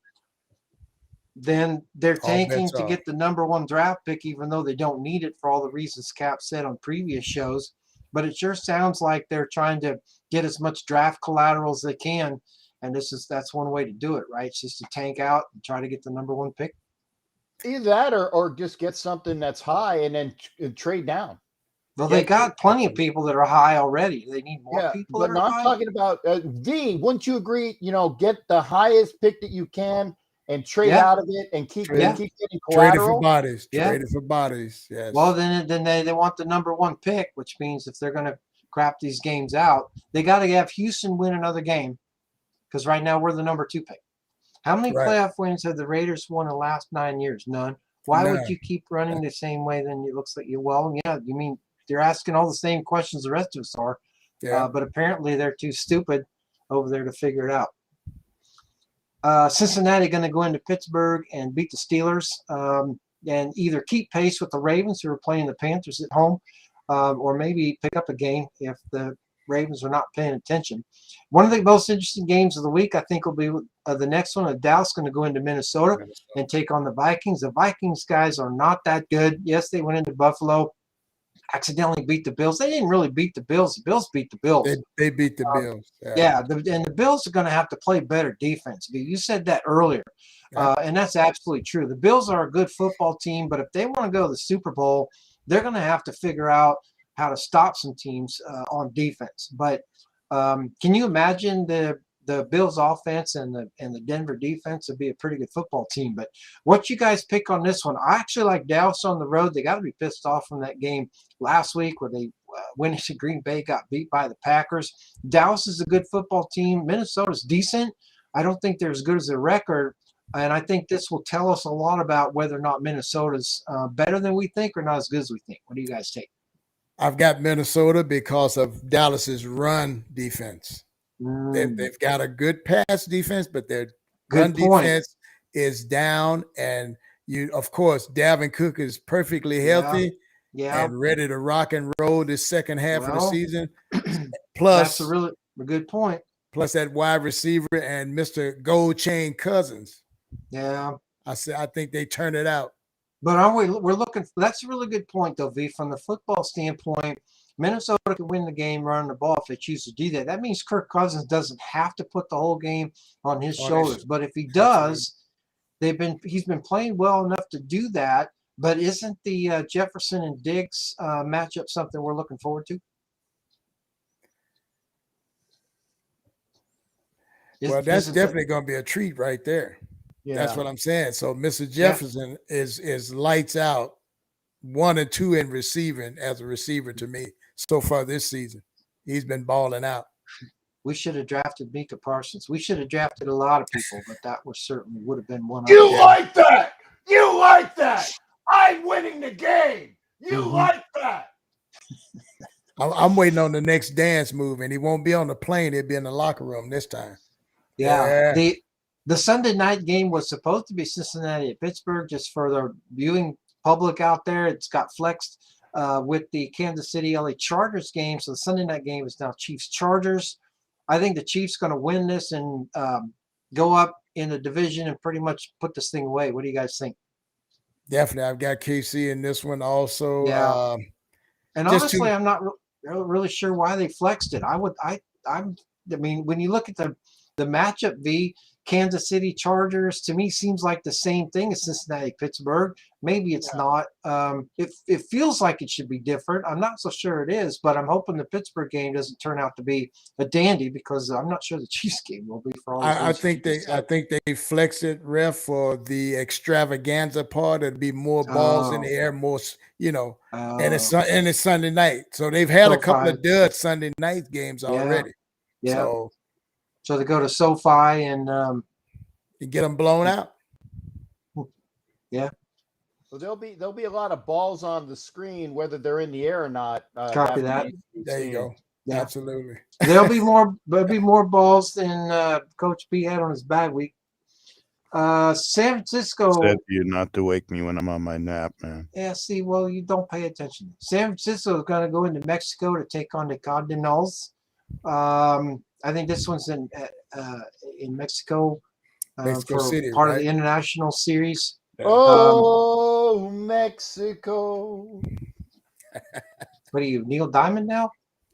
then they're tanking to get the #1 draft pick, even though they don't need it for all the reasons Cap said on previous shows. But it sure sounds like they're trying to get as much draft collateral as they can. And that's one way to do it, right? It's just to tank out and try to get the #1 pick. Either that or just get something that's high and then trade down. Well, they got plenty of people that are high already. They need more people. But I'm talking about V. Wouldn't you agree? Get the highest pick that you can and trade out of it and keep getting collateral. Trade it for bodies. Trade it for bodies. Yes. Well, then they want the #1 pick, which means if they're going to crap these games out, they got to have Houston win another game because right now we're the #2 pick. How many playoff wins have the Raiders won in the last 9 years? None. Why would you keep running the same way? Then it looks like you mean they're asking all the same questions the rest of us are. Yeah. But apparently they're too stupid over there to figure it out. Cincinnati going to go into Pittsburgh and beat the Steelers and either keep pace with the Ravens, who are playing the Panthers at home, or maybe pick up a game if the Ravens are not paying attention. One of the most interesting games of the week, I think, will be the next one. Dallas going to go into Minnesota and take on the Vikings. The Vikings guys are not that good. Yes, they went into Buffalo, accidentally beat the Bills. They didn't really beat the Bills. The Bills beat the Bills. They beat the Bills. And the Bills are going to have to play better defense. You said that earlier, and that's absolutely true. The Bills are a good football team, but if they want to go to the Super Bowl, they're going to have to figure out how to stop some teams on defense. But can you imagine the Bills offense and the Denver defense would be a pretty good football team? But what you guys pick on this one? I actually like Dallas on the road. They got to be pissed off from that game last week where they went into Green Bay, got beat by the Packers. Dallas is a good football team. Minnesota's decent. I don't think they're as good as their record. And I think this will tell us a lot about whether or not Minnesota's better than we think or not as good as we think. What do you guys take? I've got Minnesota because of Dallas's run defense. They've got a good pass defense, but their run defense is down. And of course, Dalvin Cook is perfectly healthy and ready to rock and roll this second half of the season. Plus, that's a good point. Plus that wide receiver and Mr. Gold Chain Cousins. Yeah, I think they turn it out. But we're looking. That's a really good point, though, V. From the football standpoint, Minnesota can win the game running the ball if they choose to do that. That means Kirk Cousins doesn't have to put the whole game on his shoulders. But if he does, he's been playing well enough to do that. But isn't the Jefferson and Diggs matchup something we're looking forward to? Well, that's definitely going to be a treat right there. Yeah. That's what I'm saying. So Mr. Jefferson is lights out, 1 and 2 in receiving as a receiver to me so far this season. He's been balling out. We should have drafted Micah Parsons. We should have drafted a lot of people, but that certainly would have been one of them. You like that? You like that? I'm winning the game. You like that? I'm waiting on the next dance move, and he won't be on the plane. He'll be in the locker room this time. Yeah. The Sunday night game was supposed to be Cincinnati at Pittsburgh, just for the viewing public out there. It's got flexed with the Kansas City LA Chargers game. So the Sunday night game is now Chiefs-Chargers. I think the Chiefs going to win this and go up in the division and pretty much put this thing away. What do you guys think? Definitely. I've got KC in this one also. Yeah. And honestly, I'm not really sure why they flexed it. I mean, when you look at the matchup, V, Kansas City Chargers, to me seems like the same thing as Cincinnati Pittsburgh. Maybe it's not. It feels like it should be different. I'm not so sure it is, but I'm hoping the Pittsburgh game doesn't turn out to be a dandy, because I'm not sure the Chiefs game will be for all. I think they flex it, ref, for the extravaganza part. It'd be more balls in the air, more and it's Sunday night. So they've had a couple of dud Sunday night games already. Yeah. So they go to SoFi and you get them blown out. Yeah. So there'll be a lot of balls on the screen, whether they're in the air or not. Copy that. There you go. Yeah. Absolutely. There'll be more balls than Coach B had on his bye week. San Francisco. Said you not to wake me when I'm on my nap, man. Yeah. See, well, you don't pay attention. San Francisco is going to go into Mexico to take on the Cardinals. I think this one's in Mexico, Mexico City, part of the international series. Oh, Mexico! What are you, Neil Diamond now?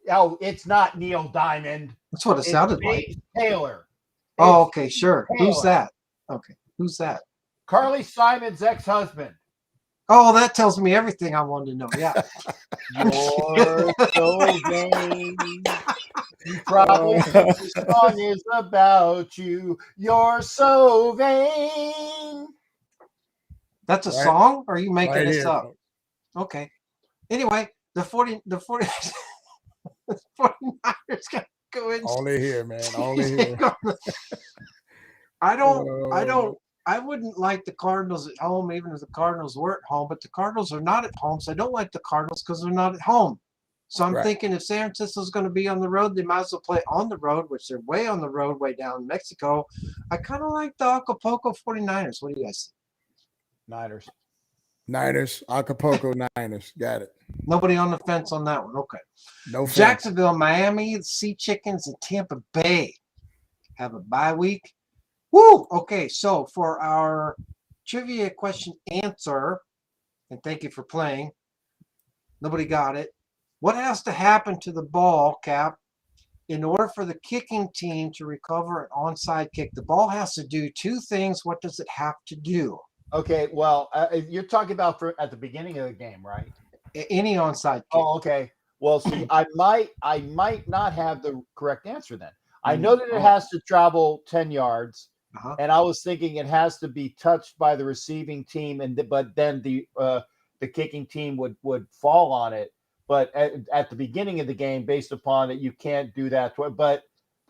Oh, it's not Neil Diamond. That's what it sounded like. Taylor. Oh, okay, sure. Taylor. Who's that? Okay, who's that? Carly Simon's ex-husband. Oh, that tells me everything I wanted to know. Yeah. You're so vain. You probably think the song is about you. You're so vain. That's a song, or are you making this up? Okay. Anyway, the 49ers got to go in. Only here, man. Only here. I wouldn't like the Cardinals at home, even if the Cardinals were at home, but the Cardinals are not at home, so I don't like the Cardinals because they're not at home. So I'm Right. thinking if San Francisco's going to be on the road, they might as well play on the road, which they're way on the road, way down in Mexico. I kind of like the Acapulco 49ers. What do you guys think? Niners. Niners, Acapulco Niners. Got it. Nobody on the fence on that one. Okay. No fence. Jacksonville, Miami, the Sea Chickens, and Tampa Bay have a bye week. Woo! Okay, so for our trivia question answer, and thank you for playing. Nobody got it. What has to happen to the ball, Cap, in order for the kicking team to recover an onside kick? The ball has to do two things. What does it have to do? Okay, well, you're talking about at the beginning of the game, right? Any onside kick. Oh, okay. Well, see, I might not have the correct answer then. I know that it has to travel 10 yards, and I was thinking it has to be touched by the receiving team, but then the kicking team would fall on it. But at the beginning of the game, based upon it, you can't do that. But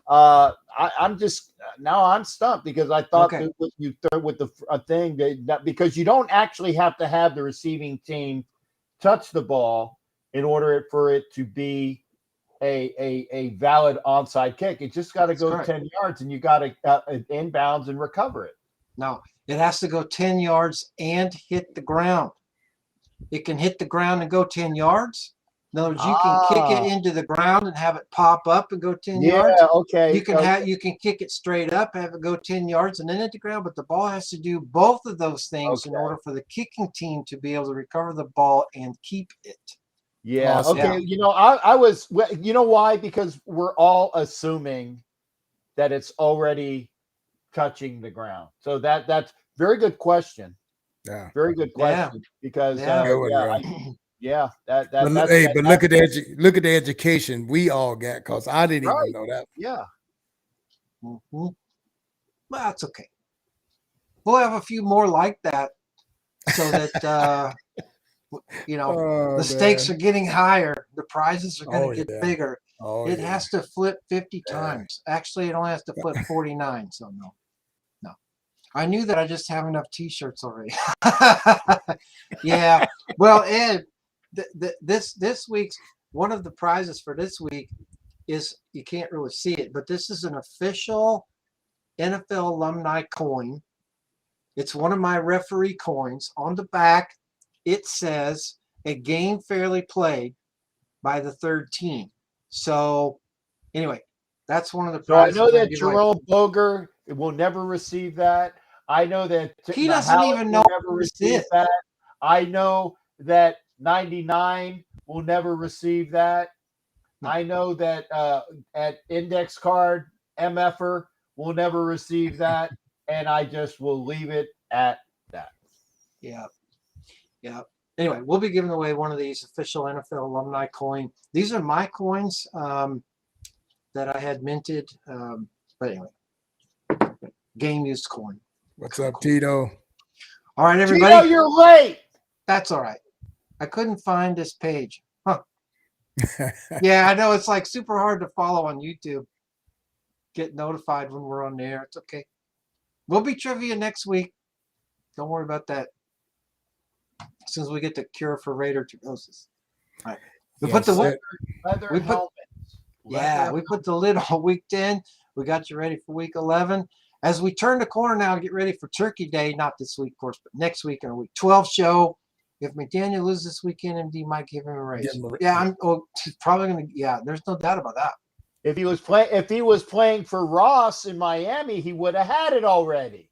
I'm stumped because I thought that you third with the thing that because you don't actually have to have the receiving team touch the ball in order for it to be a valid onside kick. It just got to go 10 yards, and you got to inbounds and recover it. No, it has to go 10 yards and hit the ground. It can hit the ground and go 10 yards. In other words, you can kick it into the ground and have it pop up and go 10 yards. Yeah, okay. You can kick it straight up, have it go 10 yards, and then hit the ground. But the ball has to do both of those things in order for the kicking team to be able to recover the ball and keep it. Yeah. Awesome. Okay. Yeah. I was. You know why? Because we're all assuming that it's already touching the ground. So that's very good question. Yeah. Very good question. Because but look at the education we all got because I didn't even know that. Yeah. Mm-hmm. Well, that's okay. We'll have a few more like that, so that the stakes are getting higher. The prizes are going to get bigger. It has to flip 50 times. Actually, it only has to flip 49. So no. I knew that. I just have enough T-shirts already. Yeah. Well, Ed, this week's one of the prizes for this week is, you can't really see it, but this is an official NFL alumni coin. It's one of my referee coins. On the back, it says a game fairly played by the third team. So anyway, that's one of the prizes. So I know that Jerome Boger will never receive that. I know that he doesn't even know never receive that. I know that 99 will never receive that. I know that at Index Card MFer will never receive that, and I just will leave it at that. Yeah. Anyway, we'll be giving away one of these official NFL alumni coin. These are my coins that I had minted. But anyway, game used coin. What's up, Tito? All right, everybody. Tito, you're late. That's all right. I couldn't find this page. Huh. Yeah, I know it's like super hard to follow on YouTube. Get notified when we're on the air. It's okay. We'll be trivia next week. Don't worry about that. As soon as we get the cure for Raider tuberculosis. All right. We put the lid on week 10. We got you ready for week 11. As we turn the corner now, get ready for Turkey Day. Not this week, of course, but next week on our week 12 show. If McDaniel loses this weekend, MD might give him a raise. He's probably going to. Yeah, there's no doubt about that. If he was playing for Ross in Miami, he would have had it already.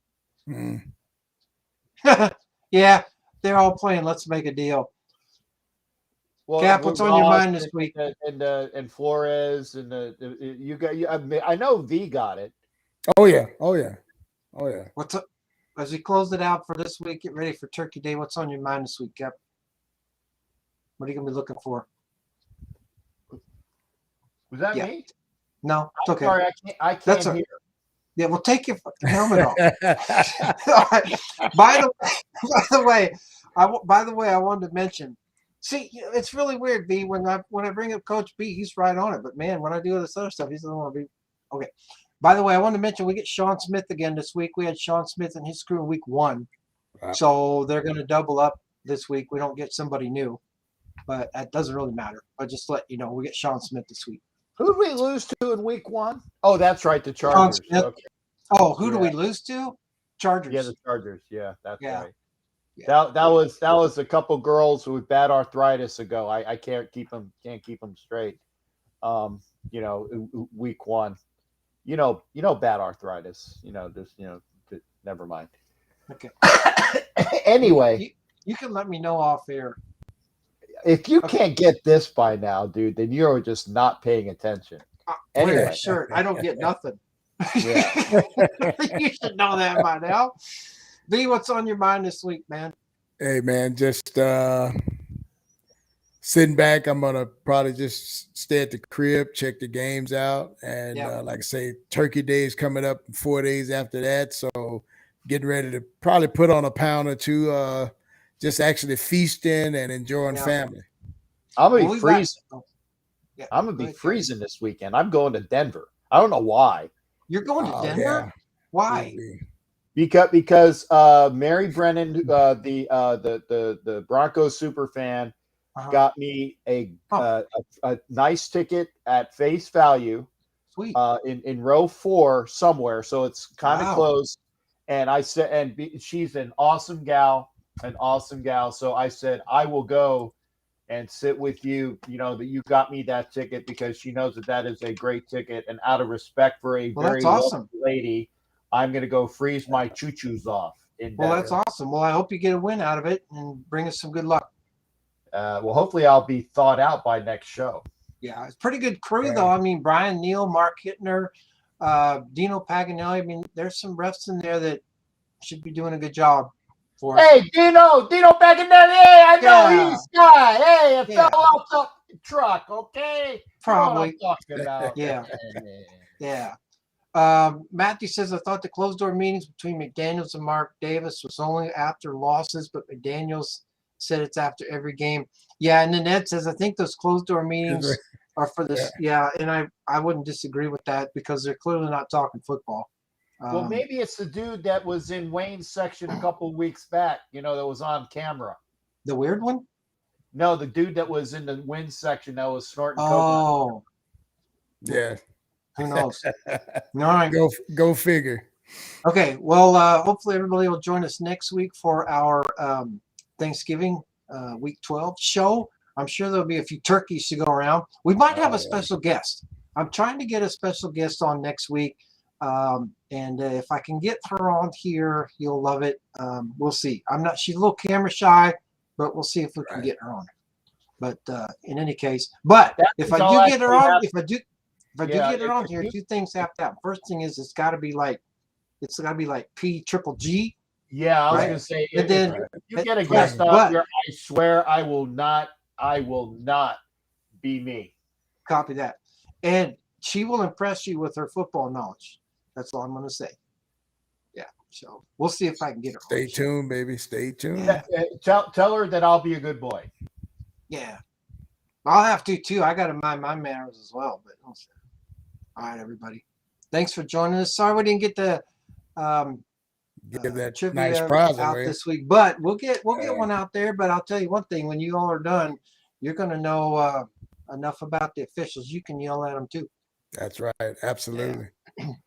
Yeah, they're all playing. Let's make a deal. Well, Cap, what's on your mind this week? And Flores and you got. I know V got it. Oh yeah. What's up? As we close it out for this week, get ready for Turkey Day. What's on your mind this week, Cap? What are you gonna be looking for? Was that me? No, it's okay. Sorry, I can't hear. Yeah, well, take your fucking helmet off. All right. By the way, I wanted to mention. See, it's really weird, B. When I bring up Coach B, he's right on it. But man, when I do this other stuff, he doesn't want to be okay. By the way, I want to mention we get Sean Smith again this week. We had Sean Smith and his crew in week 1, so they're going to double up this week. We don't get somebody new. but that doesn't really matter. I'll just let you know we get Sean Smith this week. Who did we lose to in week 1? Oh, that's right, the Sean Chargers. Smith. Okay. Oh, who do Yeah. we lose to? Chargers. Yeah, the Chargers. Yeah, that's Yeah. right. Yeah. That was a couple girls with bad arthritis ago. I can't keep them straight. Week 1. Bad arthritis. Never mind. Okay. Anyway, you can let me know off air. if you can't get this by now, dude, then you're just not paying attention. Anyway, sure. I don't get nothing. Yeah. You should know that by now. B, what's on your mind this week, man? Hey, man, just sitting back. I'm gonna probably just stay at the crib, check the games out, and like I say, Turkey Day is coming up 4 days after that. So getting ready to probably put on a pound or two, just actually feasting and enjoying family. I'm gonna be freezing. I'm gonna be freezing this weekend. I'm going to Denver. I don't know why. You're going to Denver? Yeah. Why? Because Mary Brennan, the Broncos super fan, got me a nice ticket at face value. Sweet. In row 4 somewhere, so it's kind of close. And I said, she's an awesome gal. So I said, I will go and sit with you. That you got me that ticket because she knows that is a great ticket. And out of respect for a very awesome lady, I'm going to go freeze my choo-choos off. That's awesome. Well, I hope you get a win out of it and bring us some good luck. Hopefully I'll be thawed out by next show. Yeah, it's a pretty good crew, though. I mean, Brian Neal, Mark Hittner, Dino Paganelli. I mean, there's some refs in there that should be doing a good job for us. Hey, Dino Paganelli. Hey, I know he's guy. Hey, it fell off the truck, okay? Probably. You know what I'm talking about. Yeah. Matthew says, I thought the closed-door meetings between McDaniels and Mark Davis was only after losses, but McDaniels said it's after every game. Yeah, and then Ed says, I think those closed-door meetings are for this. Yeah, and I wouldn't disagree with that because they're clearly not talking football. Well, maybe it's the dude that was in Wayne's section a couple of weeks back, that was on camera. The weird one? No, the dude that was in the Wayne's section that was snorting coke. Oh. Yeah. Who knows? All right. Go figure. Okay. Well, hopefully everybody will join us next week for our Thanksgiving week 12 show. I'm sure there'll be a few turkeys to go around. We might have a special guest. I'm trying to get a special guest on next week. And if I can get her on here, you'll love it. We'll see. She's a little camera shy, but we'll see if we can get her on. But in any case, if I do get her on, if I do get her on here, 2 things have to happen. First thing is it's got to be like P triple G. Yeah, I was gonna say. And then if you get a guest on here, I swear I will not be me. Copy that, and she will impress you with her football knowledge. That's all I'm going to say. Yeah. So we'll see if I can get her. Stay tuned, baby. Stay tuned. Yeah. Tell her that I'll be a good boy. Yeah. I'll have to too. I got to mind my manners as well. But all right, everybody. Thanks for joining us. Sorry we didn't get the get that trivia nice prize out away this week, but we'll get one out there. But I'll tell you one thing: when you all are done, you're going to know enough about the officials. You can yell at them too. That's right. Absolutely.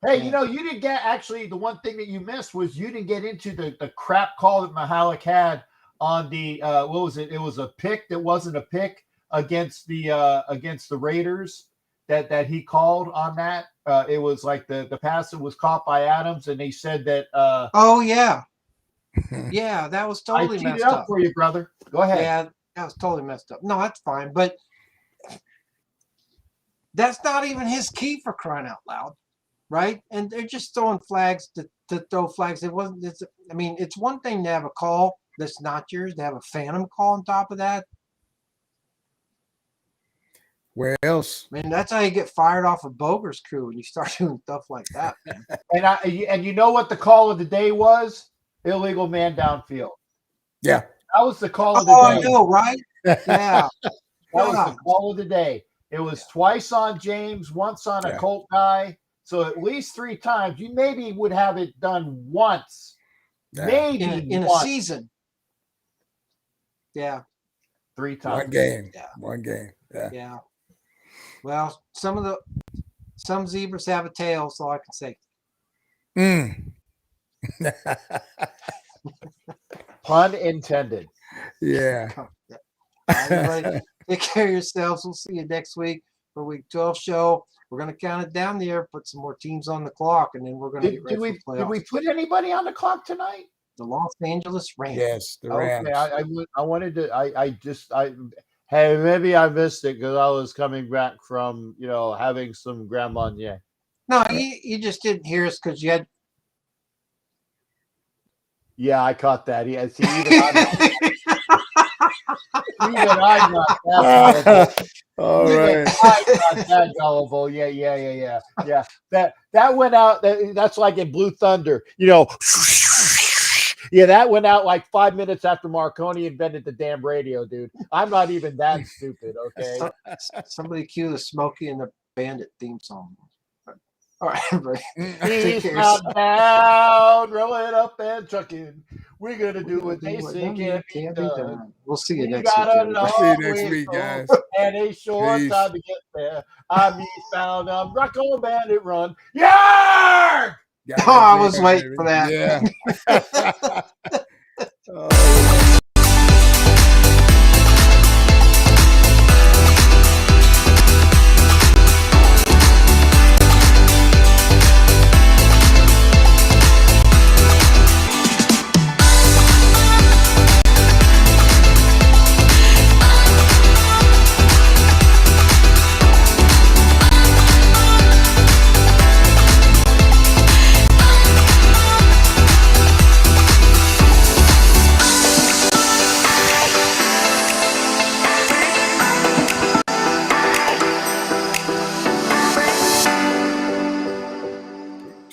Hey, you didn't get the one thing that you missed was you didn't get into the crap call that Mihalik had on the what was it? It was a pick that wasn't a pick against the Raiders that he called on that. It was like the pass that was caught by Adams, and they said that. Oh yeah, yeah, that was totally messed up for you, brother. Go ahead. Yeah, that was totally messed up. No, that's fine, but that's not even his key, for crying out loud. Right, and they're just throwing flags to throw flags. It's one thing to have a call that's not yours, to have a phantom call on top of that. Where else? I mean, that's how you get fired off of Boger's crew when you start doing stuff like that. Man. And you know what the call of the day was? Illegal man downfield. Yeah, that was the call of the day. Oh, I know, right? Yeah, that was the call of the day. It was twice on James, once on a Colt guy. So at least 3 times. You maybe would have it done once. Maybe in a season. Yeah. 3 times. One game. Yeah. One game. Yeah. Yeah. Well, some zebras have a tail, so I can say. Mm. Pun intended. Yeah. All right, everybody, take care of yourselves. We'll see you next week for week 12 show. We're going to count it down there, put some more teams on the clock, and then we're going to get ready for playoffs. Did we put anybody on the clock tonight? The Los Angeles Rams. Yes, the Rams. Okay, I wanted to. Hey, maybe I missed it because I was coming back from having some Grand Marnier. No, you just didn't hear us because you had. Yeah, I caught that. Yeah, see, even I'm not that gullible. All Even right. I'm not that gullible. Yeah. That went out. That's like in Blue Thunder. Yeah, that went out like 5 minutes after Marconi invented the damn radio, dude. I'm not even that stupid, okay? Somebody cue the Smokey and the Bandit theme song. All right, everybody. Eastbound down, rolling up and trucking. We're gonna do what they say can't be done. We'll see you We next got week. a everybody. long See you next way week, to go guys. and a short Peace. time to get there. I'm eastbound, I'm rock on bandit run. Yeah! Oh, I was waiting for that. Yeah.